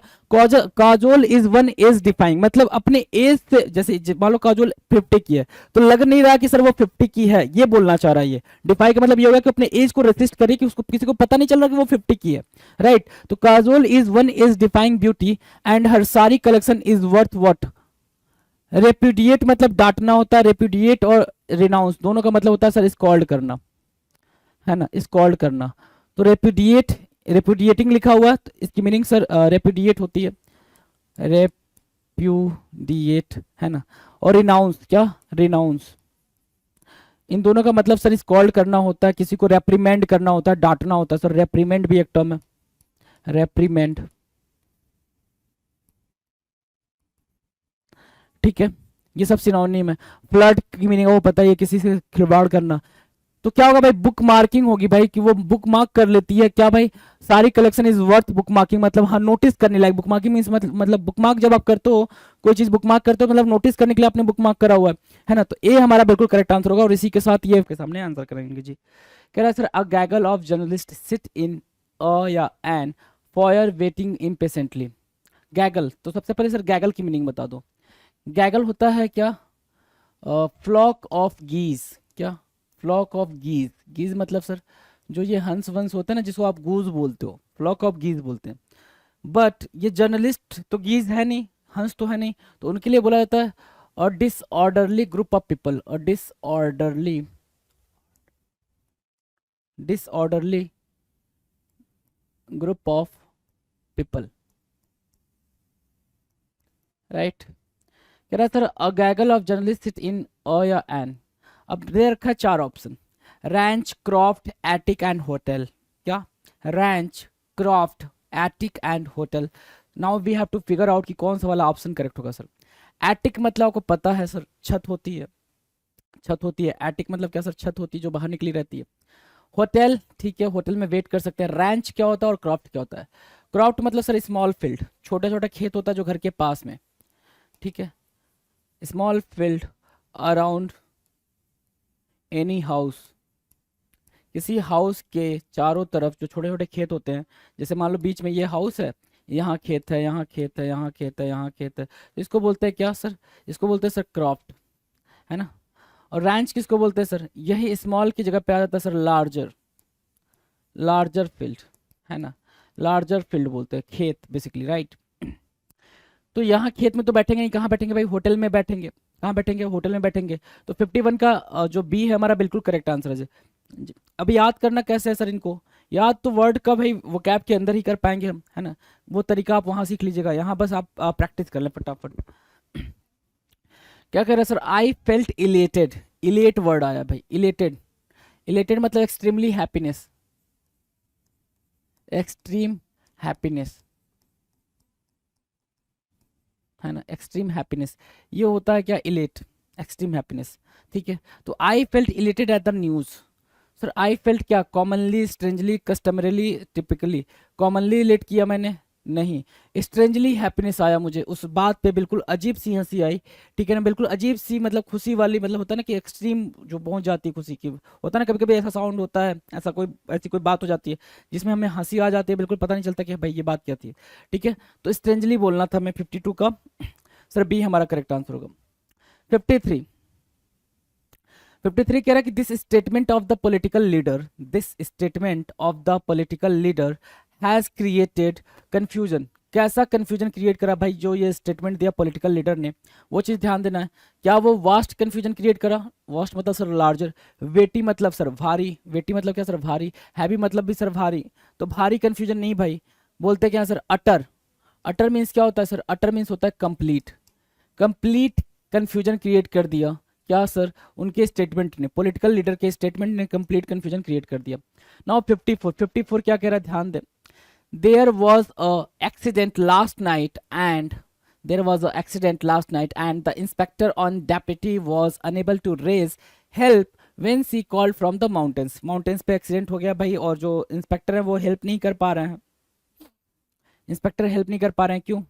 Kajol is one age defying, मतलब अपने एज से, जैसे मान लो काजोल 50 की है तो लग नहीं रहा कि सर वो 50 की है, ये बोलना चाह रहा है। ये डिफाई का मतलब ये होगा कि अपने एज को रेसिस्ट करे, कि उसको किसी को पता नहीं चल रहा कि वो 50 की है, राइट। तो Kajol is one age defying beauty and her sari collection is worth what. Repudiate मतलब डांटना होता है, रेप्यूडिएट और रिनाउंस दोनों का मतलब होता है सर स्कॉल्ड करना, है ना, स्कॉल्ड करना। तो रेप्यूडिएट, रेप्यूडिएटिंग लिखा हुआ है तो इसकी मीनिंग सर रेप्यूडिएट होती है, रेप्यूडिएट, है ना। और रिनाउंस क्या, रिनाउंस, इन दोनों का मतलब सर स्कॉल्ड करना होता है, किसी को रेप्रीमेंड करना होता है, डांटना होता है सर। रेप्रीमेंड भी एक टर्म है, रेप्रीमेंड, ठीक है। ये सब सिनोनिम है। फ्लर्ट की मीनिंग वो पता है, किसी से खिलवाड़ करना। तो क्या होगा भाई, बुक मार्किंग होगी भाई, कि वो बुक मार्क कर लेती है क्या भाई, सारी collection is worth book marking, मतलब हाँ नोटिस करने लायक। बुक मार्किंग मीन्स मतलब बुक मार्क जब आप करते हो कोई चीज बुक मार्क करते हो मतलब नोटिस करने के लिए आपने बुक मार्क करा हुआ है ना। तो ए हमारा बिल्कुल करेक्ट आंसर होगा, और इसी के साथ ये के सामने आंसर करेंगे जी। कह रहा है sir a gaggle of journalist sit in a या an foyer waiting impatiently. Gaggle, तो सबसे पहले सर गैगल की मीनिंग बता दो। गैगल होता है क्या, फ्लॉक ऑफ गीज, क्या, फ्लॉक ऑफ गीज। गीज मतलब सर जो ये हंस वंस होता है ना, जिसको आप गूज बोलते हो, फ्लॉक ऑफ गीज बोलते हैं। बट ये जर्नलिस्ट तो गीज है नहीं, हंस तो है नहीं, तो उनके लिए बोला जाता है a disorderly group of people, a disorderly, disorderly group of people, right. कह रहा sir a gaggle of journalist sit in a या एन। अब दे रखा है चार option, ranch, croft, attic and hotel. क्या, ranch, croft, attic and hotel. Now we have to figure out कि कौन सा वाला ऑप्शन करेक्ट होगा सर। एटिक मतलब आपको पता है सर छत होती है, छत होती है। एटिक मतलब क्या सर, छत होती है जो बाहर निकली रहती है। होटल, ठीक है, होटल में वेट कर सकते हैं। रैंच क्या होता है और क्रॉफ्ट क्या होता है। क्रॉफ्ट मतलब सर स्मॉल फील्ड, छोटा छोटा खेत होता है जो घर के पास में, ठीक है। Small field around any house, किसी हाउस के चारों तरफ जो छोटे छोटे खेत होते हैं, जैसे मान लो बीच में ये हाउस है, यहाँ खेत है, यहाँ खेत है, यहाँ खेत है, यहाँ खेत है, तो इसको बोलते हैं क्या सर, इसको बोलते हैं सर क्रॉफ्ट, है ना। और रैंच किसको बोलते हैं सर, यही स्मॉल की जगह पे आ जाता है सर लार्जर, लार्जर फील्ड, है ना, लार्जर फील्ड बोलते हैं खेत बेसिकली, राइट। तो यहाँ खेत में तो बैठेंगे नहीं, कहाँ बैठेंगे भाई, होटल में बैठेंगे। कहाँ बैठेंगे, होटल में बैठेंगे। तो 51 का जो बी है हमारा बिल्कुल करेक्ट आंसर है अभी याद करना कैसे है सर इनको, याद तो वर्ड का भाई वो कैप के अंदर ही कर पाएंगे हम, है ना। वो तरीका आप वहां सीख लीजिएगा, यहाँ बस आप प्रैक्टिस कर लें फटाफट। क्या कह रहा है sir, I felt elated, elate word आया भाई, इलेटेड। इलेटेड मतलब एक्सट्रीमली हैप्पीनेस, एक्सट्रीम हैप्पीनेस, है ना, एक्सट्रीम हैप्पीनेस। ये होता है क्या, इलेट, एक्सट्रीम हैप्पीनेस, ठीक है। तो I felt elated at the news. Sir I felt क्या, commonly, strangely, customarily, typically. Commonly relate किया मैंने, नहीं। स्ट्रेंजली हैप्पीनेस आया मुझे, उस बात पे बिल्कुल अजीब सी हंसी आई, ठीक है ना, बिल्कुल अजीब सी, मतलब खुशी वाली, मतलब होता है ना कि एक्सट्रीम जो पहुंच जाती है खुशी की, होता है ना कभी कभी ऐसा साउंड होता है, ऐसा कोई ऐसी कोई बात हो जाती है जिसमें हमें हंसी आ जाती है, बिल्कुल पता नहीं चलता कि भाई ये बात क्या थी, ठीक है। तो स्ट्रेंजली बोलना था मैं 52 का, सर बी हमारा करेक्ट आंसर होगा। 53, 53 कह रहा है कि this statement of the political leader, this statement of the political leader has created confusion. कैसा कंफ्यूजन क्रिएट करा भाई, जो ये स्टेटमेंट दिया पॉलिटिकल लीडर ने, वो चीज़ ध्यान देना है। क्या वो वास्ट कंफ्यूजन क्रिएट करा? वास्ट मतलब सर लार्जर, वेटी मतलब सर भारी, वेटी मतलब क्या सर भारी, हैवी मतलब भी सर भारी, तो भारी कंफ्यूजन नहीं भाई, बोलते क्या सर अटर। अटर मीन्स क्या होता है सर? अटर मीन्स होता है कंप्लीट, कंप्लीट कंफ्यूजन क्रिएट कर दिया क्या सर? उनके स्टेटमेंट ने, पॉलिटिकल लीडर के स्टेटमेंट ने कंप्लीट कंफ्यूजन क्रिएट कर दिया। नाउ 54, 54 क्या कह रहा है ध्यान दे। there was a accident last night and there was a accident last night and the inspector on deputy was unable to raise help when she called from the mountains। mountains पे एक्सीडेंट हो गया भाई, और जो इंस्पेक्टर है वो हेल्प नहीं कर पा रहे हैं, इंस्पेक्टर हेल्प नहीं कर पा रहे हैं, क्यों?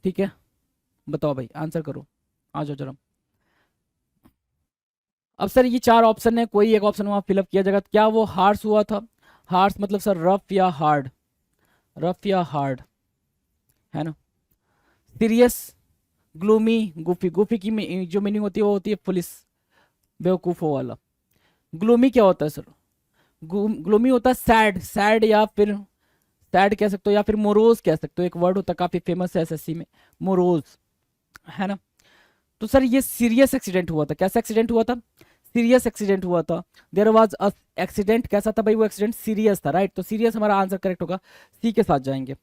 ठीक है, बताओ भाई, आंसर करो, आ जाओ जरा। अब सर ये चार ऑप्शन है, कोई एक ऑप्शन वहां फिलअप किया जाएगा। क्या वो हार्श हुआ था? हार्श मतलब सर रफ या हार्ड, रफ या हार्ड, है ना। सीरियस, ग्लूमी, गुफी, गुफी की जो मीनिंग होती है वो होती है पुलिस, बेवकूफ़ों वाला। ग्लूमी क्या होता है सर? ग्लूमी होता है सैड, सैड या फिर सैड कह सकते हो, या फिर मोरोज कह सकते हो, एक वर्ड होता है काफ़ी फेमस है एसएससी में, मोरोज, है ना। तो सर ये सीरियस एक्सीडेंट हुआ था, कैसा एक्सीडेंट हुआ था? सीरियस एक्सीडेंट हुआ था। देयर वाज अ एक्सीडेंट, कैसा था भाई वो एक्सीडेंट? सीरियस था, राइट। तो सीरियस हमारा आंसर करेक्ट होगा, सी के साथ जाएंगे।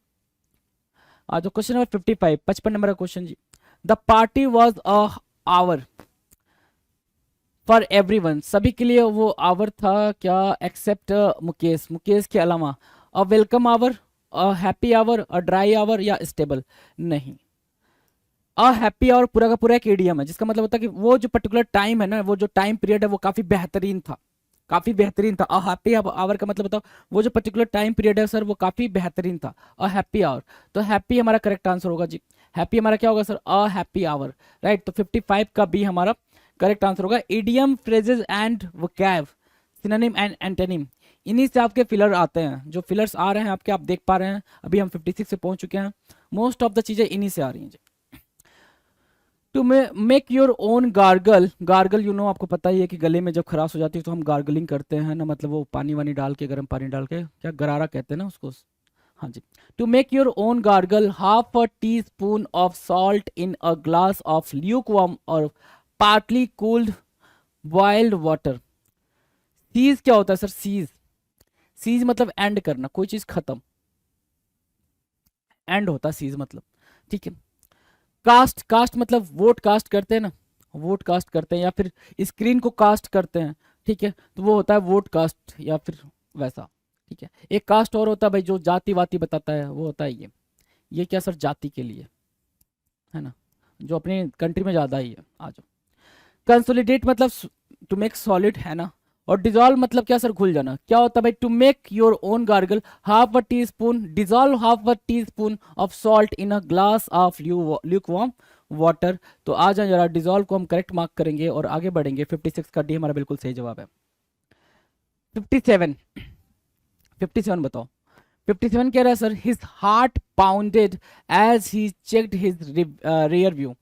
आज क्वेश्चन नंबर 55, 55 नंबर का क्वेश्चन जी। The party was a hour for everyone, सभी के लिए वो आवर था क्या? एक्सेप्ट मुकेश, मुकेश के अलावा। A welcome hour, a happy hour, a dry hour या स्टेबल? नहीं, अ हैप्पी आवर पूरा का पूरा एक इडियम है, जिसका मतलब होता है कि वो जो पर्टिकुलर टाइम है ना, वो जो टाइम पीरियड है वो काफी बेहतरीन था, काफी बेहतरीन था। अ हैप्पी आवर का मतलब बताओ, वो जो पर्टिकुलर टाइम पीरियड है सर वो काफी बेहतरीन था, अ हैप्पी आवर। तो हैप्पी हमारा करेक्ट आंसर होगा जी, हैप्पी हमारा क्या होगा sir? A happy hour, right. तो 55 का बी हमारा करेक्ट आंसर होगा। Idiom, phrases and vocab, synonym and antonym, इन्हीं से आपके फिलर आते हैं। जो फिलर्स आ रहे हैं आपके, आप देख पा रहे हैं, अभी हम 56 से पहुंच चुके हैं। मोस्ट ऑफ द चीजें इन्हीं से आ रही हैं जी। To make your own gargle, gargle you know, आपको पता ही है कि गले में जब खराश हो जाती है तो हम गार्गलिंग करते हैं ना, मतलब वो पानी वानी डाल के, गर्म पानी डाल के, क्या गरारा कहते हैं ना उसको, हाँ जी। To make your own gargle, half a teaspoon of salt in a glass of lukewarm और partly cooled boiled water. Cease क्या होता है सर? सीज, सीज मतलब एंड करना, कोई चीज खत्म, एंड होता है सीज मतलब, ठीक है। कास्ट, कास्ट मतलब वोट कास्ट करते हैं ना, वोट कास्ट करते हैं, या फिर स्क्रीन को कास्ट करते हैं, ठीक है, तो वो होता है वोट कास्ट, या फिर वैसा, ठीक है। एक कास्ट और होता है भाई जो जाति वाति बताता है, वो होता है ये क्या सर? जाति के लिए, है ना, जो अपनी कंट्री में ज़्यादा ही है। आ जाओ। कंसोलिडेट मतलब टू मेक सॉलिड, है ना। और डिजॉल्व मतलब क्या सर? घुल जाना। क्या होता है भाई? To make your own gargle, half a teaspoon dissolve half a teaspoon of salt in a glass of lukewarm water. तो आ जाए जरा, डिजॉल्व को हम करेक्ट मार्क करेंगे और आगे बढ़ेंगे। 56 का डी हमारा बिल्कुल सही जवाब है। 57, 57 बताओ। 57 कह रहा है sir, his heart pounded as he checked his rear view.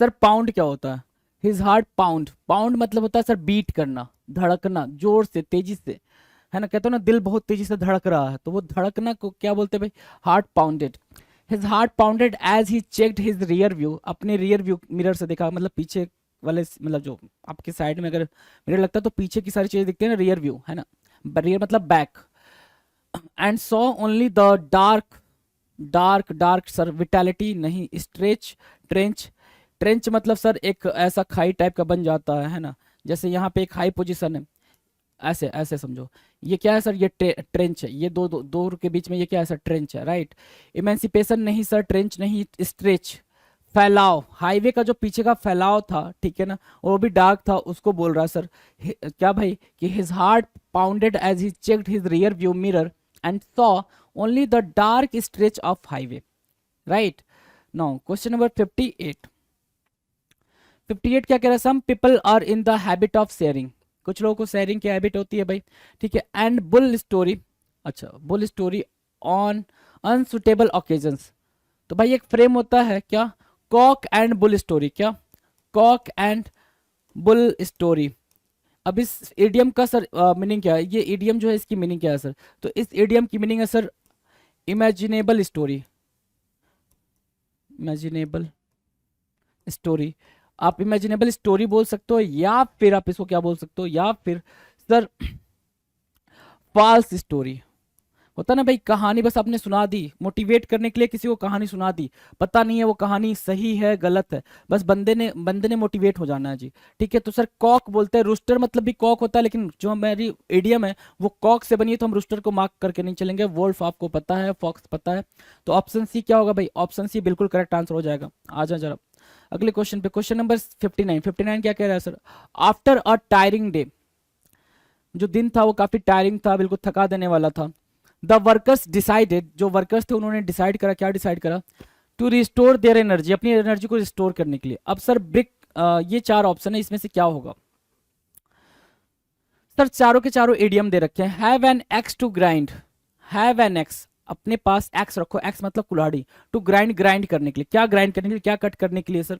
Sir pound क्या होता है? हिज हार्ट पाउंड, पाउंड मतलब होता है सर बीट करना, धड़कना जोर से, तेजी से, है ना। कहते हो ना दिल बहुत तेजी से धड़क रहा है, तो वो धड़कना को क्या बोलते हैं भाई? Heart pounded. His heart pounded as he checked his rear view, अपने रियर व्यू मिरर से देखा, मतलब पीछे वाले, मतलब जो आपके साइड में अगर मिरर लगता है तो पीछे की सारी चीजें दिखती है ना, रियर व्यू, है ना। रियर मतलब back. And saw only the dark, dark, dark sir vitality नहीं, स्ट्रेच, ट्रेंच, ट्रेंच मतलब सर एक ऐसा खाई टाइप का बन जाता है ना, जैसे यहाँ पे एक हाई पोजीशन है, ऐसे ऐसे समझो। ये क्या है सर? ये ट्रेंच है, ये दो के बीच में ये क्या है सर? ट्रेंच है, राइट। इमेंसिपेशन नहीं सर, ट्रेंच नहीं, स्ट्रेच, फैलाव, हाईवे का जो पीछे का फैलाव था, ठीक है ना, वो भी डार्क था, उसको बोल रहा है सर। क्या भाई? कि his heart pounded as he checked his rear view mirror and saw only the dark stretch of highway, right. Now question number 58, 58 क्या कह रहा है? Some people are in the habit of sharing, कुछ लोगों को शेयरिंग की हैबिट होती है भाई, ठीक है। एंड बुल स्टोरी, अच्छा bull story on unsuitable occasions. तो भाई एक फ्रेम होता है क्या? कॉक एंड बुल स्टोरी, क्या? Cock and bull story. अब इस इडियम का सर मीनिंग क्या है? ये इडियम जो है इसकी मीनिंग क्या है सर? तो इस इडियम की मीनिंग है sir imaginable story, imaginable story, आप इमेजिनेबल स्टोरी बोल सकते हो, या फिर आप इसको क्या बोल सकते हो, या फिर सर फॉल्स स्टोरी। होता ना भाई, कहानी बस आपने सुना दी, मोटिवेट करने के लिए किसी को कहानी सुना दी, पता नहीं है वो कहानी सही है गलत है, बस बंदे ने मोटिवेट हो जाना है जी। ठीक है, तो सर कॉक बोलते हैं, रूस्टर मतलब भी कॉक होता है, लेकिन जो हमारी एडियम है वो कॉक से बनी है, तो हम रूस्टर को मार्क करके नहीं चलेंगे। वोल्फ आपको पता है, फॉक्स पता है, तो ऑप्शन सी क्या होगा भाई, ऑप्शन सी बिल्कुल करेक्ट आंसर हो जाएगा। आ जाए जरा अगले क्वेश्चन पे, क्वेश्चन नंबर 59। 59 क्या कह रहा है sir, after a tiring day, जो दिन था वो काफी टायरिंग था, बिल्कुल थका देने वाला था। द वर्कर्स डिसाइडेड, जो वर्कर्स थे उन्होंने डिसाइड करा, क्या डिसाइड करा, टू रिस्टोर देयर एनर्जी, अपनी एनर्जी को रिस्टोर करने के लिए। अब सर ब्रिक, ये चार ऑप्शन है, इसमें से क्या होगा सर, चारों के चारों एडियम दे रखे हैं। Have an axe to grind, have an axe, अपने पास एक्स रखो, एक्स मतलब कुल्हाड़ी, टू ग्राइंड, ग्राइंड करने के लिए, क्या ग्राइंड करने के लिए, क्या कट करने के लिए सर,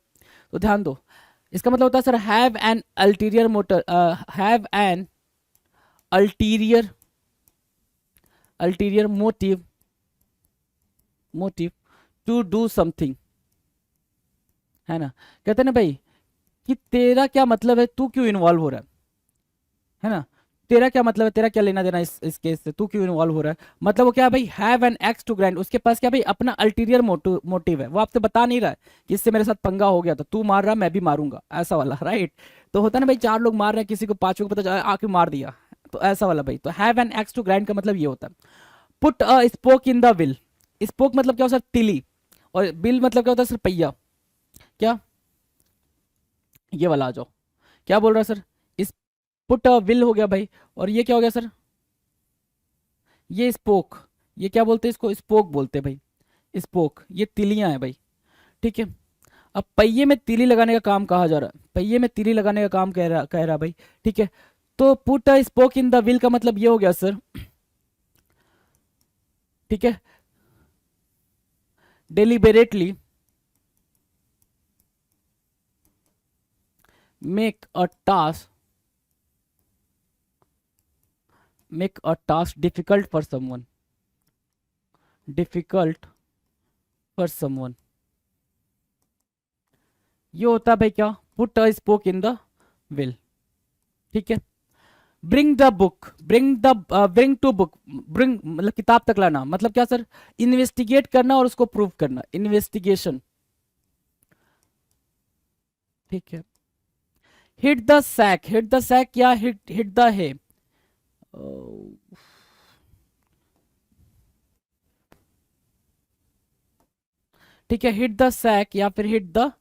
तो ध्यान दो, इसका मतलब होता है sir have an ulterior motor, have an ulterior, ulterior motive, motive to do something, है ना। कहते हैं ना भाई कि तेरा क्या मतलब है, तू क्यों इन्वॉल्व हो रहा है ना, तेरा क्या मतलब है, तेरा क्या लेना देना इस केस से, तू क्यों इन्वॉल्व हो रहा है, मतलब वो क्या है भाई, have an axe to grind, उसके पास क्या भाई अपना अल्टीरियर मोटिव है, वो आपसे बता नहीं रहा है कि इससे मेरे साथ पंगा हो गया, तो तू मार रहा मैं भी मारूंगा, ऐसा वाला राइट। तो होता है ना भाई, चार लोग मार रहे हैं, किसी को पांचों को पता चला आके मार दिया, तो ऐसा वाला भाई, तो have an axe to grind का मतलब ये होता है। Put a spoke in the wheel, spoke मतलब क्या होता है सर, तिली, और बिल मतलब क्या होता है सर, पहिया, क्या, ये वाला आ जाओ, क्या बोल रहा है सर, इस पुट अ विल हो गया भाई, और ये क्या हो गया सर, ये स्पोक, ये क्या बोलते हैं इसको, स्पोक बोलते हैं भाई, स्पोक, ये तिलियां हैं भाई। ठीक है, अब पहिए में तीली लगाने का काम कहा जा रहा है, पहिए में तीली लगाने का काम कह रहा भाई। ठीक है, तो put a spoke in the wheel का मतलब ये हो गया सर, ठीक है, deliberately make a task, make a task difficult for someone, difficult for someone, ये होता है भाई क्या, put a spoke in the wheel. ठीक है, bring the book, bring to book, bring मतलब किताब तक लाना, मतलब क्या सर, इन्वेस्टिगेट करना और उसको प्रूव करना, इन्वेस्टिगेशन। ठीक है, hit the sack, hit the sack या हिट द है, ठीक है, हिट द सैक या फिर हिट द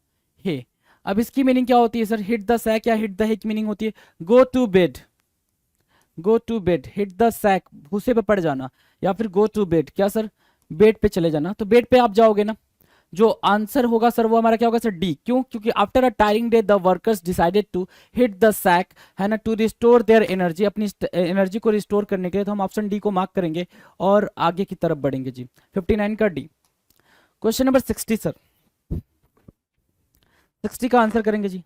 हे। अब इसकी मीनिंग क्या होती है सर, हिट द सैक या हिट द हे की मीनिंग होती है go to bed, go to bed, hit the sack भूसे पे पड़ जाना, या फिर गो टू बेड क्या सर, बेड पे चले जाना, तो बेड पे आप जाओगे ना, जो आंसर होगा सर वो हमारा क्या होगा सर, डी, क्यों, क्योंकि after a tiring day the workers decided to hit the sack, है ना, टू रिस्टोर देयर एनर्जी, अपनी एनर्जी को रिस्टोर करने के लिए, तो हम ऑप्शन डी को मार्क करेंगे और आगे की तरफ बढ़ेंगे जी। 59 का डी। क्वेश्चन नंबर 60 सर, 60 का आंसर करेंगे जी।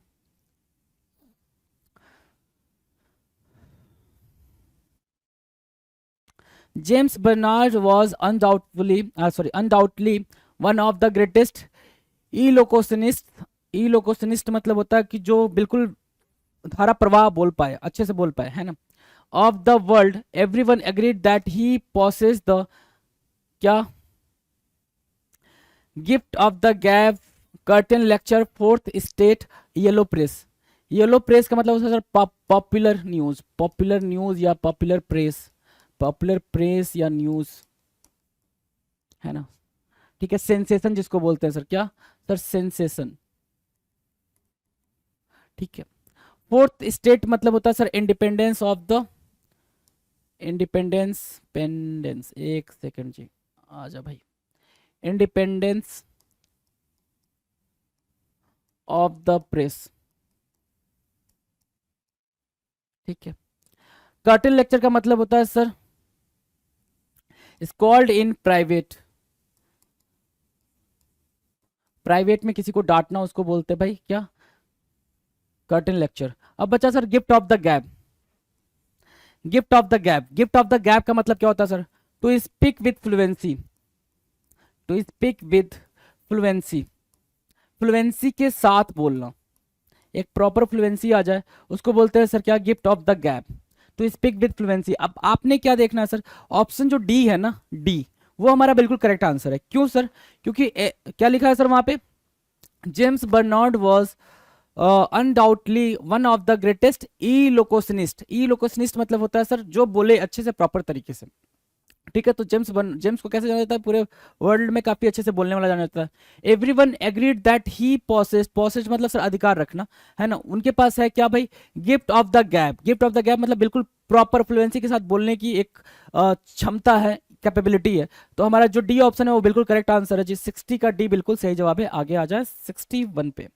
James Bernard was undoubtedly one of the greatest elocutionist, elocutionist मतलब होता है कि जो बिल्कुल धारा प्रवाह बोल पाए, अच्छे से बोल पाए, है ना, of the world, everyone agreed that he possess the क्या, gift of the gab, curtain lecture, fourth state, yellow press. Yellow press का मतलब होता है sir popular news, popular news या पॉपुलर प्रेस, पॉपुलर प्रेस या न्यूज, है ना। ठीक है, सेंसेशन जिसको बोलते हैं सर, क्या सर, सेंसेशन। ठीक है, फोर्थ स्टेट मतलब होता है sir independence of the, independence, pendens, एक सेकंड जी, आ जा भाई, इंडिपेंडेंस ऑफ द प्रेस। ठीक है, कर्टन लेक्चर का मतलब होता है sir scold in private, private में किसी को डांटना उसको बोलते हैं भाई क्या, कर्टन लेक्चर। अब बचा sir gift of the gap, gift of the gap, gift of the gap का मतलब क्या होता है sir, to speak with fluency, to speak with fluency, fluency के साथ बोलना, एक प्रॉपर फ्लुएंसी आ जाए, उसको बोलते हैं सर क्या, gift of the gap, to speak with fluency. अब आपने क्या देखना है सर, ऑप्शन जो डी है ना, डी, वो हमारा बिल्कुल करेक्ट आंसर है। क्यों सर, क्योंकि क्या लिखा है सर वहां पे, James Bernard was undoubtedly one of the greatest elocutionist. Elocutionist मतलब होता है सर जो बोले अच्छे से, प्रॉपर तरीके से, ठीक है। तो जेम्स को कैसे जाना जाता है, पूरे वर्ल्ड में काफी अच्छे से बोलने वाला जाना जाता है। एवरीवन एग्रीड दैट ही पॉसेस्ड मतलब सर अधिकार रखना, है ना, उनके पास है क्या भाई, gift of the gap. Gift of the gap मतलब बिल्कुल प्रॉपर फ्लुएंसी के साथ बोलने की एक क्षमता है, कैपेबिलिटी है। तो हमारा जो डी ऑप्शन है वो बिल्कुल करेक्ट आंसर है जी, 60 का डी बिल्कुल सही जवाब है। आगे आ जाए 61 पे,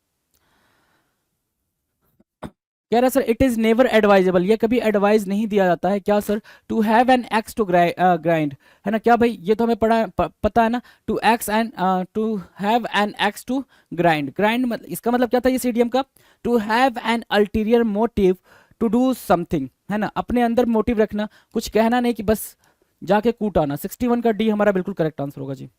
कह रहा है sir it is never advisable, ये कभी एडवाइज नहीं दिया जाता है क्या sir, to have an axe to grind, है ना, क्या भाई, ये तो हमें पता है ना, to axe and to have an axe to grind. Grind मतलब इसका मतलब क्या था ये सीडीएम का, to have an ulterior motive to do something, है ना, अपने अंदर मोटिव रखना, कुछ कहना नहीं कि बस जाके कूट आना। 61 का डी हमारा बिल्कुल करेक्ट आंसर होगा जी।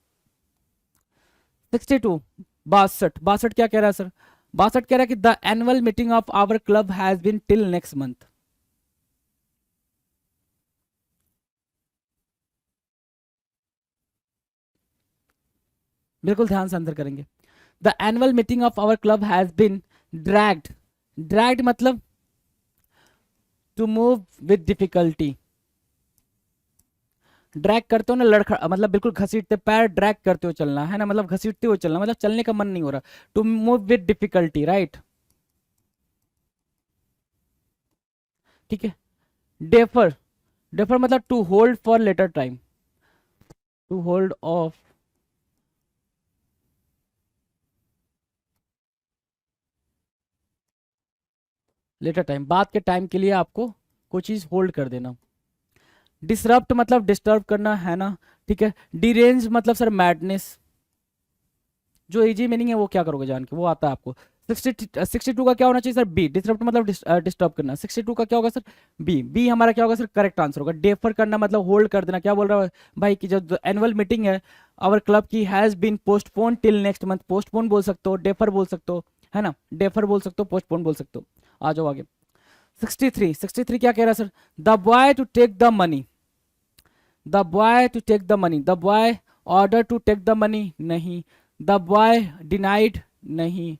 62, 62 क्या कह रहा है सर, 62 कह रहा है कि the annual meeting of our club has been till next month. बिल्कुल ध्यान से आंसर करेंगे। The annual meeting of our club has been dragged, dragged मतलब to move with difficulty, drag करते हो ना, लड़खड़ा मतलब बिल्कुल घसीटते, पैर ड्रैग करते हो चलना, है ना, मतलब घसीटते हो चलना, मतलब चलने का मन नहीं हो रहा, to move with difficulty, right, ठीक है। डेफर, डेफर मतलब to hold for later time, to hold of later time, बात के टाइम के लिए आपको कोई चीज होल्ड कर देना। डिसरप्ट मतलब डिस्टर्ब करना, है ना, ठीक है। डिरेंज मतलब सर मैडनेस, जो इजी मीनिंग है वो क्या करोगे जान के, वो आता है आपको। 62 का क्या होना चाहिए सर, बी, डिसरप्ट मतलब डिस्टर्ब करना। 62 का क्या होगा सर, बी, बी हमारा क्या होगा सर, करेक्ट आंसर होगा। डेफर करना मतलब होल्ड कर देना, क्या बोल रहा है भाई कि जो एनुअल मीटिंग है आवर क्लब की has been postpone till next month, postpone बोल सकते हो, डेफर बोल सकते हो, है ना, डेफर बोल सकते हो, पोस्टपोन बोल सकते हो। आ जाओ आगे। 63 क्या कह रहा है sir, the boy to take the money, the boy to take the money, the boy order to take the money, नहीं, द बॉय डिनाइड, नहीं,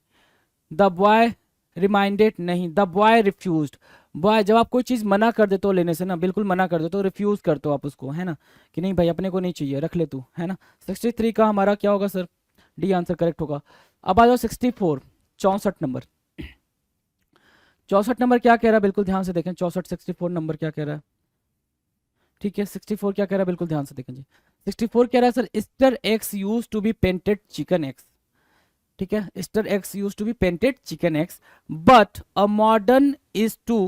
द बॉय रिमाइंडेड, नहीं, द बॉय रिफ्यूज्ड। बॉय जब आप कोई चीज मना कर देते हो लेने से ना, बिल्कुल मना कर देते हो, रिफ्यूज करते हो आप उसको, है ना, कि नहीं भाई अपने को नहीं चाहिए, रख ले तू, है ना। 63 का हमारा क्या होगा सर, डी आंसर करेक्ट होगा। अब आ जाओ 64, 64 नंबर, 64 नंबर क्या कह रहा है, बिल्कुल ध्यान से देखें। 64 64 नंबर क्या कह रहा है, ठीक है। 64 क्या कह रहा है, बिल्कुल ध्यान से देखें जी। 64 कह रहा है sir, Easter eggs used to be painted chicken eggs, ठीक है, Easter eggs used to be painted chicken eggs, but a modern is to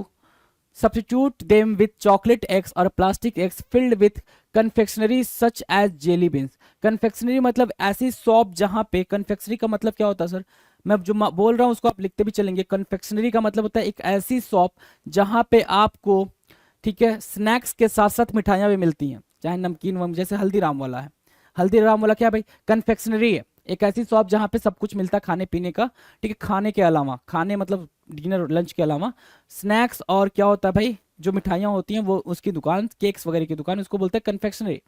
substitute them with chocolate eggs or plastic eggs filled with confectionery such as jelly beans। confectionery मतलब ऐसी शॉप जहां पे, confectionery का मतलब क्या होता है सर, मैं जो बोल रहा हूं उसको आप लिखते भी चलेंगे। confectionery का मतलब होता है एक ऐसी शॉप जहां पे आपको, ठीक है, स्नैक्स के साथ साथ मिठाइयाँ भी मिलती हैं, चाहे नमकीन वम, जैसे हल्दीराम वाला है। हल्दीराम वाला क्या भाई, कन्फेक्शनरी है, एक ऐसी शॉप जहाँ पे सब कुछ मिलता है खाने पीने का, ठीक है, खाने के अलावा, खाने मतलब डिनर लंच के अलावा स्नैक्स, और क्या होता है भाई जो मिठाइयाँ होती हैं वो उसकी दुकान, केक्स वगैरह की दुकान, उसको बोलते हैं कन्फेक्शनरी,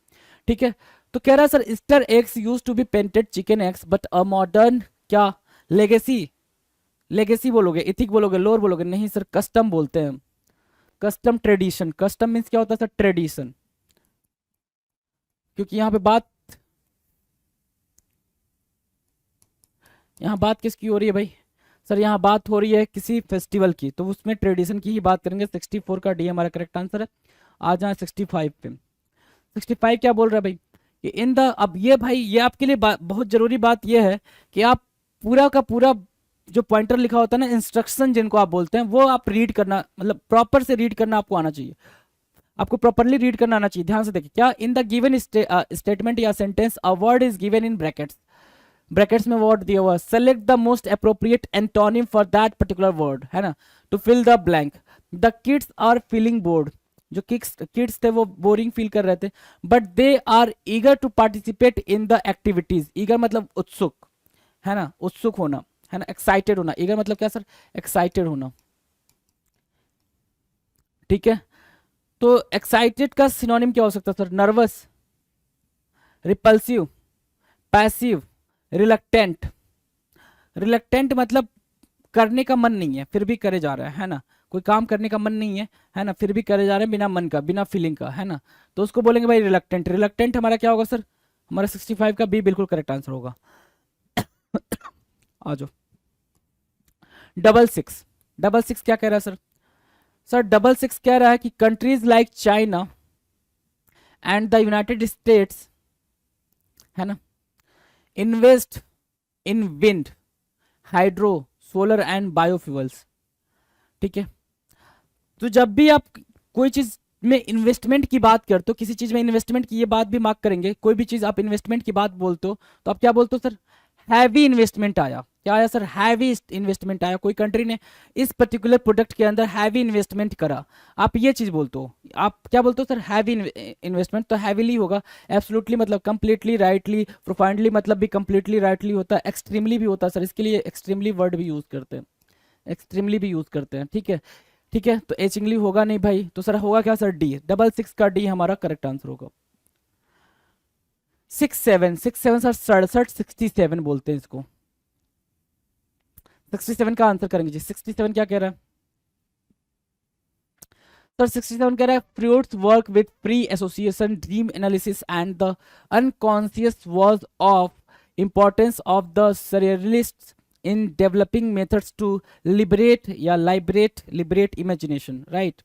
ठीक है। तो कह रहा है sir Easter eggs used to be painted chicken eggs but a modern क्या, लेगेसी, लेगेसी बोलोगे, इथिक बोलोगे, लोर बोलोगे, नहीं सर कस्टम बोलते हैं, कस्टम ट्रेडिशन। कस्टम मीन्स क्या होता है सर, ट्रेडिशन, क्योंकि यहाँ पे बात, यहाँ बात किसकी हो रही है भाई सर, यहाँ बात हो रही है किसी फेस्टिवल की, तो उसमें ट्रेडिशन की ही बात करेंगे। 64 का डी हमारा करेक्ट आंसर है। आ जाए 65 पे। 65 क्या बोल रहा है भाई कि इन द, अब ये भाई ये आपके लिए बहुत जरूरी बात ये है कि आप पूरा का पूरा जो पॉइंटर लिखा होता है ना, इंस्ट्रक्शन जिनको आप बोलते हैं, वो आप रीड करना, मतलब प्रॉपर से रीड करना आपको आना चाहिए, आपको प्रॉपरली रीड करना आना चाहिए। ध्यान से देखिए, क्या इन द गिवन स्टेटमेंट या sentence a word is given in brackets, brackets में वर्ड दिया हुआ, select the most appropriate antonym for that particular word, है ना, to fill the blank. The kids are feeling bored, जो किड्स थे वो बोरिंग फील कर रहे थे, but they are eager to participate in the activities. Eager मतलब उत्सुक, है ना, उत्सुक होना, है ना, एक्साइटेड होना। ईगर मतलब क्या सर, एक्साइटेड होना, ठीक है। तो एक्साइटेड का सिनोनिम क्या हो सकता है sir, nervous, repulsive, passive, reluctant. Reluctant मतलब करने का मन नहीं है फिर भी करे जा रहा है ना, कोई काम करने का मन नहीं है ना, फिर भी करे जा रहे हैं बिना मन का, बिना फीलिंग का, है ना, तो उसको बोलेंगे भाई रिलक्टेंट। रिलक्टेंट हमारा क्या होगा सर, हमारा 65 का बी बिल्कुल करेक्ट आंसर होगा। आ जाओ, डबल सिक्स। डबल सिक्स क्या कह रहा है सर, सर डबल सिक्स कह रहा है कि countries like China and the United states, है ना, invest in wind, hydro, solar and biofuels, ठीक है। तो जब भी आप कोई चीज में इन्वेस्टमेंट की बात करते हो, किसी चीज में इन्वेस्टमेंट की ये बात भी मार्क करेंगे, कोई भी चीज आप इन्वेस्टमेंट की बात बोलते हो तो आप क्या बोलते हो सर, हैवी इन्वेस्टमेंट आया। क्या आया सर, हैवी इन्वेस्टमेंट आया, कोई कंट्री ने इस पर्टिकुलर प्रोडक्ट के अंदर हैवी इन्वेस्टमेंट करा, आप ये चीज बोलते हो। आप क्या बोलते हो सर, हैवी इन्वेस्टमेंट, तो हैवीली होगा। एब्सोल्युटली मतलब कंप्लीटली राइटली, प्रोफाइंडली मतलब भी कंप्लीटली राइटली होता है, एक्सट्रीमली भी होता है सर, इसके लिए एक्सट्रीमली वर्ड भी यूज करते हैं, एक्सट्रीमली भी यूज करते हैं, ठीक है। ठीक है, तो एचिंगली होगा नहीं भाई, तो सर होगा क्या सर, डी, डबल सिक्स का डी हमारा करेक्ट आंसर होगा। 67, 67 सर, 67, 67 बोलते हैं इसको। 67 का आंसर करेंगे जी। 67 क्या कह रहा है सर, 67 कह रहा है Freud's work with free association, dream analysis and the unconscious was of importance of the surrealists in developing methods to liberate या लिबरेट इमेजिनेशन, राइट।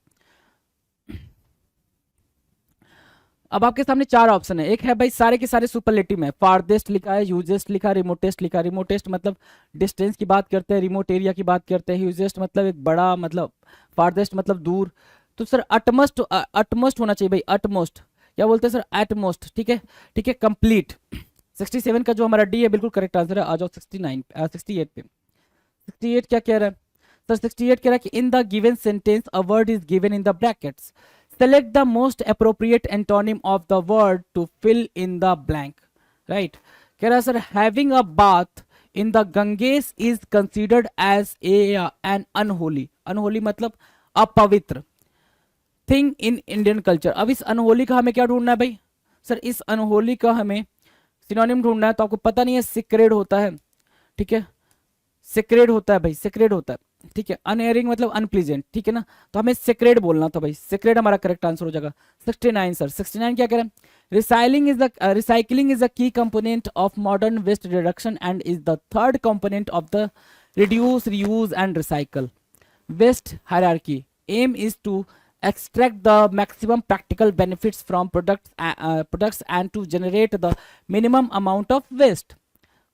अब आपके सामने चार ऑप्शन है, एक है भाई सारे के सारे सुपरलेटिव में, फारदेस्ट लिखा है, यूजेस्ट लिखा है, रिमोटेस्ट लिखा है। रिमोटेस्ट मतलब डिस्टेंस की बात करते हैं, रिमोट एरिया की बात करते हैं, यूजेस्ट मतलब एक बड़ा, मतलब फारदेस्ट मतलब दूर। तो सर अटमोस्ट, अटमोस्ट होना चाहिए भाई, अटमोस्ट, क्या बोलते हैं सर, एटमोस्ट, ठीक है, ठीक है, कंप्लीट। 67 का जो हमारा डी है बिल्कुल करेक्ट आंसर है। आ जाओ 69 68 पे। 68 क्या कह रहा है सर, 68 कह रहा है कि इन the given sentence a word is given in the brackets, select the most appropriate antonym of the word to fill in the blank, right। कह रहा है sir having a bath in the Ganges is considered as an unholy, unholy मतलब अपवित्र, thing in Indian culture। अब इस अनहोली का हमें क्या ढूंढना है भाई सर, इस अनहोली का हमें सिनोनिम ढूंढना है, तो आपको पता नहीं है, सिक्रेड होता है, ठीक है, सेक्रेड होता है भाई, सेक्रेड होता है, ठीक है। अनएयरिंग मतलब अनप्लीजेंट, ठीक है ना, तो हमें सेक्रेड बोलना था भाई, सेक्रेड हमारा करेक्ट आंसर हो जाएगा। 69 सर, 69 क्या करें, recycling is the key component of modern waste reduction and is the third component of the reduce, reuse and recycle waste hierarchy. Aim is to extract the maximum practical benefits from products and to generate the minimum amount of waste।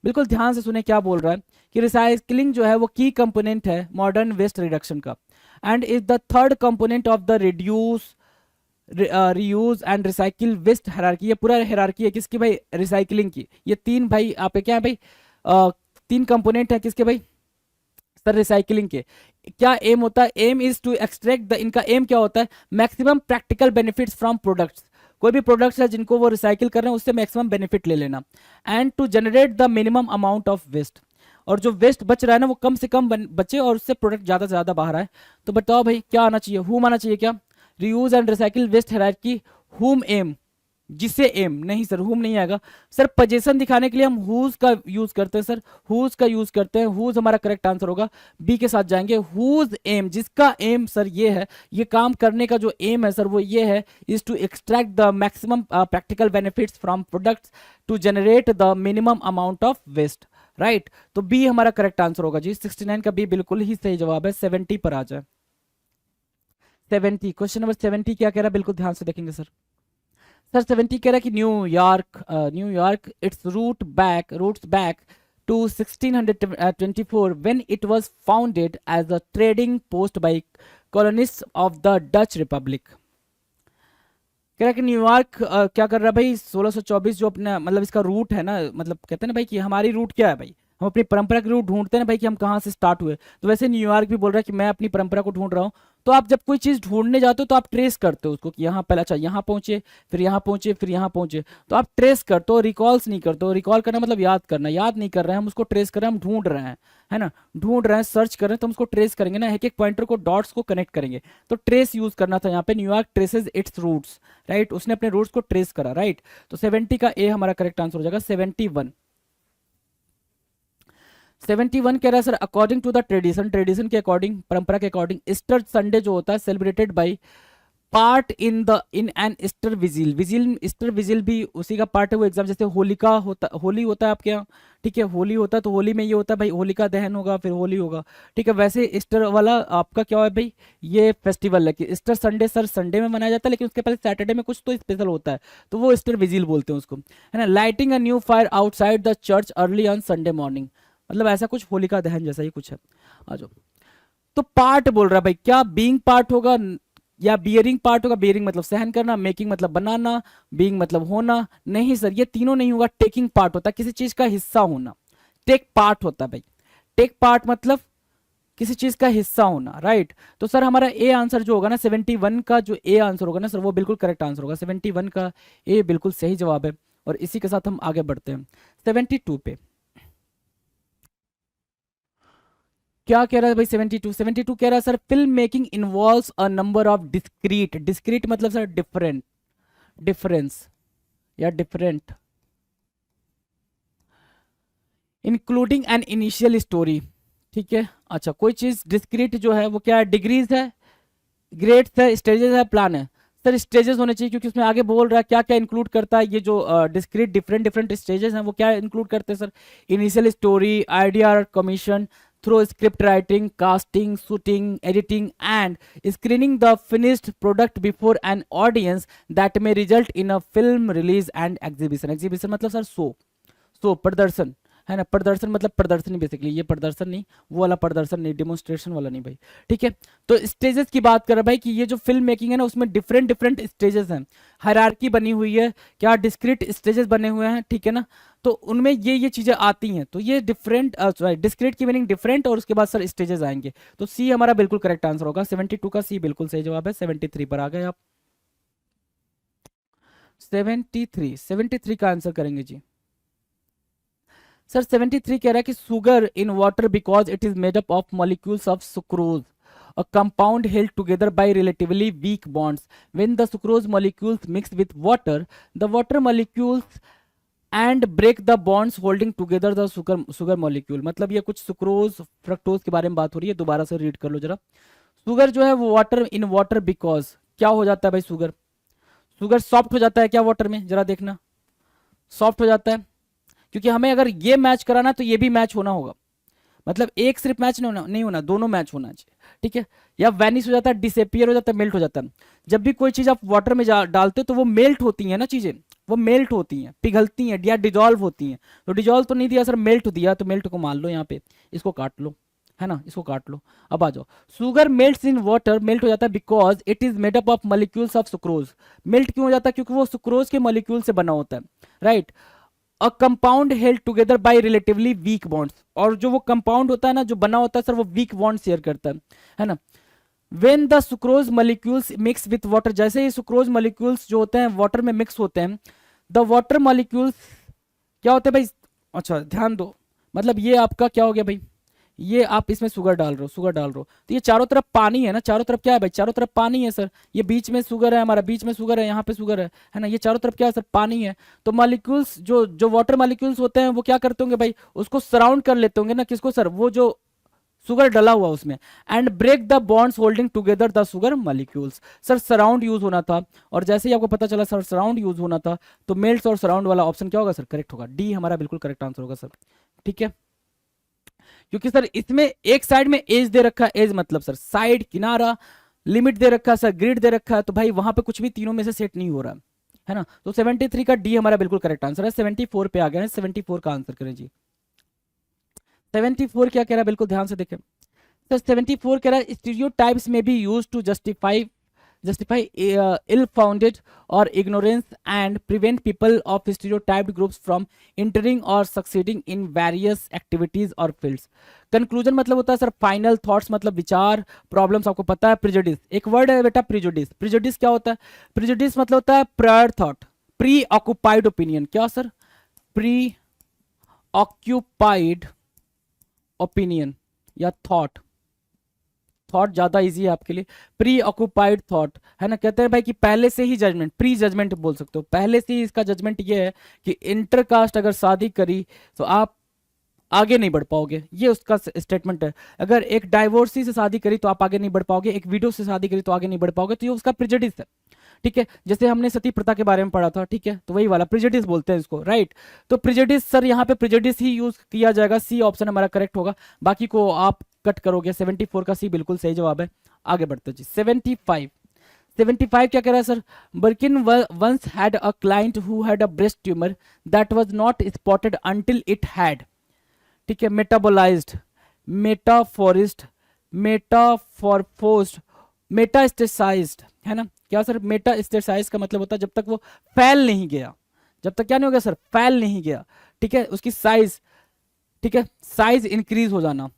बिल्कुल ध्यान से सुने क्या बोल रहा है कि रिसाइकलिंग जो है वो की कंपोनेंट है मॉडर्न वेस्ट रिडक्शन का, and is the third component of the reduce, reuse and recycle waste hierarchy. ये पूरा हायरार्की है किसकी भाई, रिसाइकलिंग की। ये तीन भाई आप क्या है भाई, तीन कंपोनेंट है किसके भाई सर, रिसाइकलिंग के। क्या एम होता है, aim is to extract the, इनका एम क्या होता है, maximum practical benefits from products, कोई भी प्रोडक्ट्स है जिनको वो रिसाइकिल कर रहे हैं उससे मैक्सिमम बेनिफिट ले लेना, and to generate the minimum amount of waste, और जो वेस्ट बच रहा है ना वो कम से कम बचे और उससे प्रोडक्ट ज़्यादा से ज़्यादा बाहर आए। तो बताओ भाई क्या आना चाहिए, हुम आना चाहिए क्या, reuse and recycle waste hierarchy, हुम एम, जिसे एम नहीं सर, हुम नहीं आएगा सर, पोजीशन दिखाने के लिए हम हुज का यूज करते हैं सर, हुज का यूज करते हैं, हुज हमारा करेक्ट आंसर होगा, बी के साथ जाएंगे। हुज एम, जिसका एम सर ये है, ये काम करने का जो एम है सर वो ये है, is to extract the maximum practical benefits from products to generate the minimum amount of waste, right. तो बी हमारा करेक्ट आंसर होगा जी, 69 का बी बिल्कुल ही सही जवाब है। 70 पर आ जाए, 70 क्वेश्चन नंबर 70 क्या कह रहा है, बिल्कुल ध्यान से देखेंगे सर। सर 70 कह रहा है कि New York its roots back to 1624 when it was founded as a trading post by colonist of the Dutch Republic. कह रहा है कि न्यूयॉर्क क्या कर रहा है भाई, 1624 जो अपना मतलब इसका रूट है ना, मतलब कहते हैं ना भाई कि हमारी रूट क्या है भाई, हम अपनी परंपरा के रूट ढूंढते हैं ना भाई कि हम कहाँ से स्टार्ट हुए, तो वैसे न्यूयॉर्क भी बोल रहा है कि मैं अपनी परंपरा को ढूंढ रहा हूँ। तो आप जब कोई चीज़ ढूंढने जाते हो तो आप ट्रेस करते हो उसको कि यहाँ पहले, अच्छा यहाँ पहुंचे, फिर यहाँ पहुंचे, फिर यहाँ पहुंचे, तो आप ट्रेस करते हो, रिकॉल्स नहीं करते हो। रिकॉल करना मतलब याद करना, याद नहीं कर रहे हैं हम, उसको ट्रेस कर रहे हैं, हम ढूंढ रहे हैं, है ना, ढूंढ रहे हैं, सर्च कर रहे हैं, तो हम उसको ट्रेस करेंगे ना, एक एक पॉइंटर को, डॉट्स को कनेक्ट करेंगे। तो ट्रेस यूज करना था यहाँ पे, New York traces its roots, right, उसने अपने रूट्स को ट्रेस करा, राइट। तो 70 का ए हमारा करेक्ट आंसर हो जाएगा। 71 71 कह रहा है sir, according to the tradition, tradition के अकॉर्डिंग, परंपरा के अकॉर्डिंग, ईस्टर संडे जो होता है celebrated by part in an Easter vigil, vigil, Easter vigil भी उसी का पार्ट है। वो एग्जाम जैसे होलिका होता, होली होता है आपके यहाँ, ठीक है, होली होता है, तो होली में ये होता है भाई, होलिका दहन होगा, फिर होली होगा, ठीक है। वैसे ईस्टर वाला आपका क्या है भाई, ये फेस्टिवल है कि ईस्टर संडे सर संडे में मनाया जाता है, लेकिन उसके पहले सैटरडे में कुछ तो स्पेशल होता है, तो वो ईस्टर विजिल बोलते हैं उसको, है ना। Lighting a new fire outside the church early on Sunday morning, मतलब ऐसा कुछ होलिका दहन जैसा ही कुछ है। आ जाओ, तो पार्ट बोल रहा है भाई, क्या बीइंग पार्ट होगा या बियरिंग पार्ट होगा? बियरिंग मतलब सहन करना, मेकिंग मतलब बनाना, बीइंग मतलब होना, नहीं सर ये तीनों नहीं होगा। टेकिंग पार्ट होता है किसी चीज का हिस्सा होना, टेक पार्ट होता है भाई, टेक पार्ट मतलब किसी चीज का हिस्सा होना, राइट। तो सर हमारा ए आंसर जो होगा ना 71 का, जो ए आंसर होगा ना सर, वो बिल्कुल करेक्ट आंसर होगा। 71 का ए बिल्कुल सही जवाब है। और इसी के साथ हम आगे बढ़ते हैं 72 पे। क्या कह रहा है भाई 72? 72 कह रहा है sir, film making involves a number of discrete, discrete मतलब सर डिफरेंट, डिफरेंस या different, including an initial story, ठीक है। अच्छा कोई चीज डिस्क्रीट जो है वो क्या है, डिग्रीज है, ग्रेड्स है, स्टेजेस है, प्लान है। सर स्टेजेस होने चाहिए, क्योंकि उसमें आगे बोल रहा है क्या क्या इंक्लूड करता है, ये जो डिस्क्रीट डिफरेंट डिफरेंट स्टेजेस हैं वो क्या इंक्लूड करते हैं sir, initial story, idea commission, through script writing, casting, shooting, editing and screening the finished product before an audience that में result in a film release and exhibition. Exhibition मतलब सर शो प्रदर्शन, है ना, प्रदर्शन मतलब प्रदर्शनी बेसिकली, ये प्रदर्शन नहीं, वो वाला प्रदर्शन नहीं, डेमोन्स्ट्रेशन वाला नहीं भाई, ठीक है। तो स्टेजेस की बात कर रहा भाई कि ये जो फिल्म मेकिंग है ना उसमें डिफरेंट डिफरेंट स्टेजेस हैं, हायरार्की बनी हुई है, क्या डिस्क्रीट स्टेजेस बने हुए हैं, ठीक है ना। तो उनमें ये चीजें आती हैं, तो ये डिफरेंट, डिस्क्रीट की मीनिंग डिफरेंट, और उसके बाद सर स्टेजेस आएंगे। तो सी हमारा बिल्कुल करेक्ट आंसर होगा। 72 का सी बिल्कुल सही जवाब है। 73 पर आ गए आप। 73 का आंसर करेंगे जी सर। 73 कह रहा है कि sugar in water because it is made up of molecules of sucrose, a compound held together by relatively weak bonds. When the sucrose molecules mix with water, the water molecules and break the bonds holding together the sugar molecule। मतलब ये कुछ सुक्रोज फ्रक्टोज के बारे में बात हो रही है, दोबारा से रीड कर लो जरा। सुगर जो है वो वाटर इन वाटर बिकॉज क्या हो जाता है भाई, सुगर, सुगर सॉफ्ट हो जाता है क्या वाटर में, जरा देखना, सॉफ्ट हो जाता है, क्योंकि हमें अगर ये मैच कराना तो ये भी मैच होना होगा, मतलब एक सिर्फ मैच नहीं होना, दोनों मैच होना चाहिए, ठीक है। या वैनिश हो जाता है, डिसअपियर हो जाता है, मेल्ट हो जाता है। जब भी कोई चीज आप वाटर में डालते हो तो वो मेल्ट होती है ना चीजें, वो मेल्ट होती हैं, पिघलती हैं या डिजॉल्व होती हैं। तो डिजॉल्व तो नहीं दिया सर, मेल्ट दिया, तो मेल्ट को मान लो यहाँ पे, इसको काट लो, है ना, इसको काट लो। अब आ जाओ, sugar melts in water, melt हो जाता है because it is made up of molecules of sucrose. Melt क्यों हो जाता है, क्योंकि वो सुक्रोज के मॉलिक्यूल से बना होता है, right. A compound held together by relatively weak bonds, और जो वो कंपाउंड होता है ना, जो बना होता है सर, वो वीक बॉन्ड शेयर करता है ना। When the sucrose molecules mix with water, जैसे ही सुक्रोज मॉलिक्यूल्स जो होते हैं वाटर में मिक्स होते हैं, द वाटर मॉलिक्यूल्स क्या होते हैं भाई, अच्छा ध्यान दो, मतलब ये आपका क्या हो गया भाई, ये आप इसमें शुगर डाल रहे हो, शुगर डाल रहे हो, तो ये चारों तरफ पानी है ना, चारों तरफ क्या है भाई, चारों तरफ पानी है सर। ये बीच में शुगर है हमारा, बीच में शुगर है, यहाँ पे शुगर है ना, ये चारों तरफ क्या है सर, पानी है। तो मॉलिक्यूल्स जो जो वाटर मॉलिक्यूल्स होते हैं वो क्या करते होंगे भाई, उसको सराउंड कर लेते होंगे ना, किसको सर, वो जो शुगर डला हुआ उसमें, and break the bonds holding together the sugar molecules. Sir surround use होना था, और जैसे ही आपको पता चला सर सराउंड यूज होना था, तो मेल्ट्स और सराउंड वाला ऑप्शन क्या होगा सर, करेक्ट होगा, डी हमारा बिल्कुल करेक्ट आंसर होगा सर, ठीक है। क्योंकि सर इसमें एक साइड में एज दे रखा है, एज मतलब सर साइड, किनारा, लिमिट दे रखा है सर, ग्रिड दे रखा है, तो भाई वहां पे कुछ भी तीनों में से सेट नहीं हो रहा है ना। तो 73 का डी हमारा बिल्कुल करेक्ट आंसर है। 74 पे आ गया है, 74 का आंसर करें जी। 74 क्या कह रहा है, बिल्कुल ध्यान से देखें सर। 74 कह रहा है स्टीरियोटाइप्स में be used to justify justify ill-founded or ignorance and prevent people of stereotyped groups from entering or succeeding in various activities or fields. Conclusion मतलब होता है सर फाइनल थॉट्स, मतलब विचार, प्रॉब्लम्स आपको पता है। प्रिजुडिस एक वर्ड है बेटा, प्रिजुडिस। प्रिजुडिस क्या होता है? प्रिजुडिस मतलब होता है prior thought, pre occupied opinion. क्या सर? प्री ऑक्यूपाइड ओपिनियन या थॉट। थॉट ज्यादा इजी है आपके लिए। प्री ऑक्यूपाइड थॉट है ना, कहते हैं भाई कि पहले से ही जजमेंट, प्री जजमेंट बोल सकते हो, पहले से ही इसका जजमेंट ये है कि इंटरकास्ट अगर शादी करी तो आप आगे नहीं बढ़ पाओगे, ये उसका स्टेटमेंट है। अगर एक डाइवोर्सी से शादी करी तो आप आगे नहीं बढ़ पाओगे, एक विडो से शादी करी तो आगे नहीं बढ़ पाओगे, तो ये उसका प्रेजुडिस है। ठीक है, जैसे हमने सती प्रथा के बारे में पढ़ा था, ठीक है, तो वही वाला प्रेजुडिस बोलते हैं इसको, राइट। तो प्रेजुडिस सर यहाँ पे प्रेजुडिस ही यूज किया जाएगा, सी ऑप्शन हमारा करेक्ट होगा, बाकी को आप कट करोगे। 74 का सी बिल्कुल सही जवाब है। आगे बढ़ते जी। 75 क्या कह रहा है sir? Birkin once had a client who had a breast tumour that was not spotted until it had, ठीक है, मेटाबोलाइज्ड, मेटाफोरिस्ट, मेटाफॉरफोस्ड, मेटास्टेसाइज्ड, है ना। क्या सर? मेटास्टेसाइज का मतलब होता है जब तक वो फैल नहीं गया, जब तक क्या नहीं हो गया सर? फैल नहीं गया, ठीक है, उसकी साइज, ठीक है, साइज इंक्रीज हो जाना,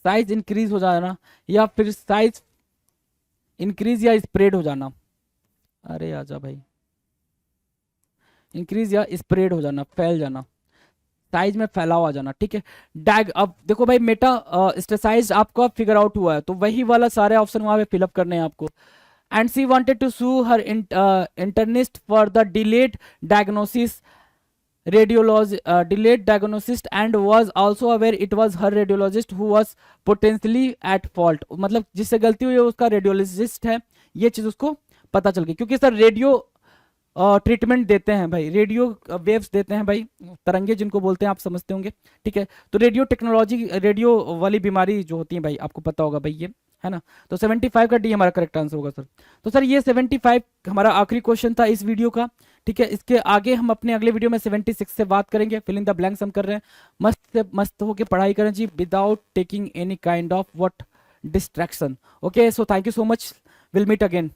साइज इंक्रीज हो जाना, या फिर साइज इंक्रीज या स्प्रेड हो जाना। अरे आजा भाई, इंक्रीज या स्प्रेड हो जाना, फैल जाना, साइज में फैलाव आ जाना, ठीक है। डैग, अब देखो भाई मेटा स्टेसाइज आपको अब फिगर आउट हुआ है, तो वही वाला सारे ऑप्शन वहां पे फिलअप करने हैं आपको। And she wanted to sue her internist for the delayed diagnosis, delayed diagnosis and was also aware it was her radiologist who was potentially at fault, मतलब जिससे गलती हुई है उसका रेडियोलॉजिस्ट है, ये चीज उसको पता चल गई, क्योंकि सर रेडियो ट्रीटमेंट देते हैं भाई, रेडियो वेव्स देते हैं भाई, तरंगे जिनको बोलते हैं आप समझते होंगे, ठीक है। तो रेडियो टेक्नोलॉजी, रेडियो वाली बीमारी जो होती है भाई आपको पता होगा भाई, ये है ना। तो 75 का डी हमारा करेक्ट आंसर होगा सर। तो सर ये 75 हमारा आखिरी क्वेश्चन था इस वीडियो का, ठीक है। इसके आगे हम अपने अगले वीडियो में 76 से बात करेंगे। फिल इन द ब्लैंक्स हम कर रहे हैं, मस्त से मस्त होके पढ़ाई करें जी, without taking any kind of what distraction. Okay, so thank you so much, will meet again.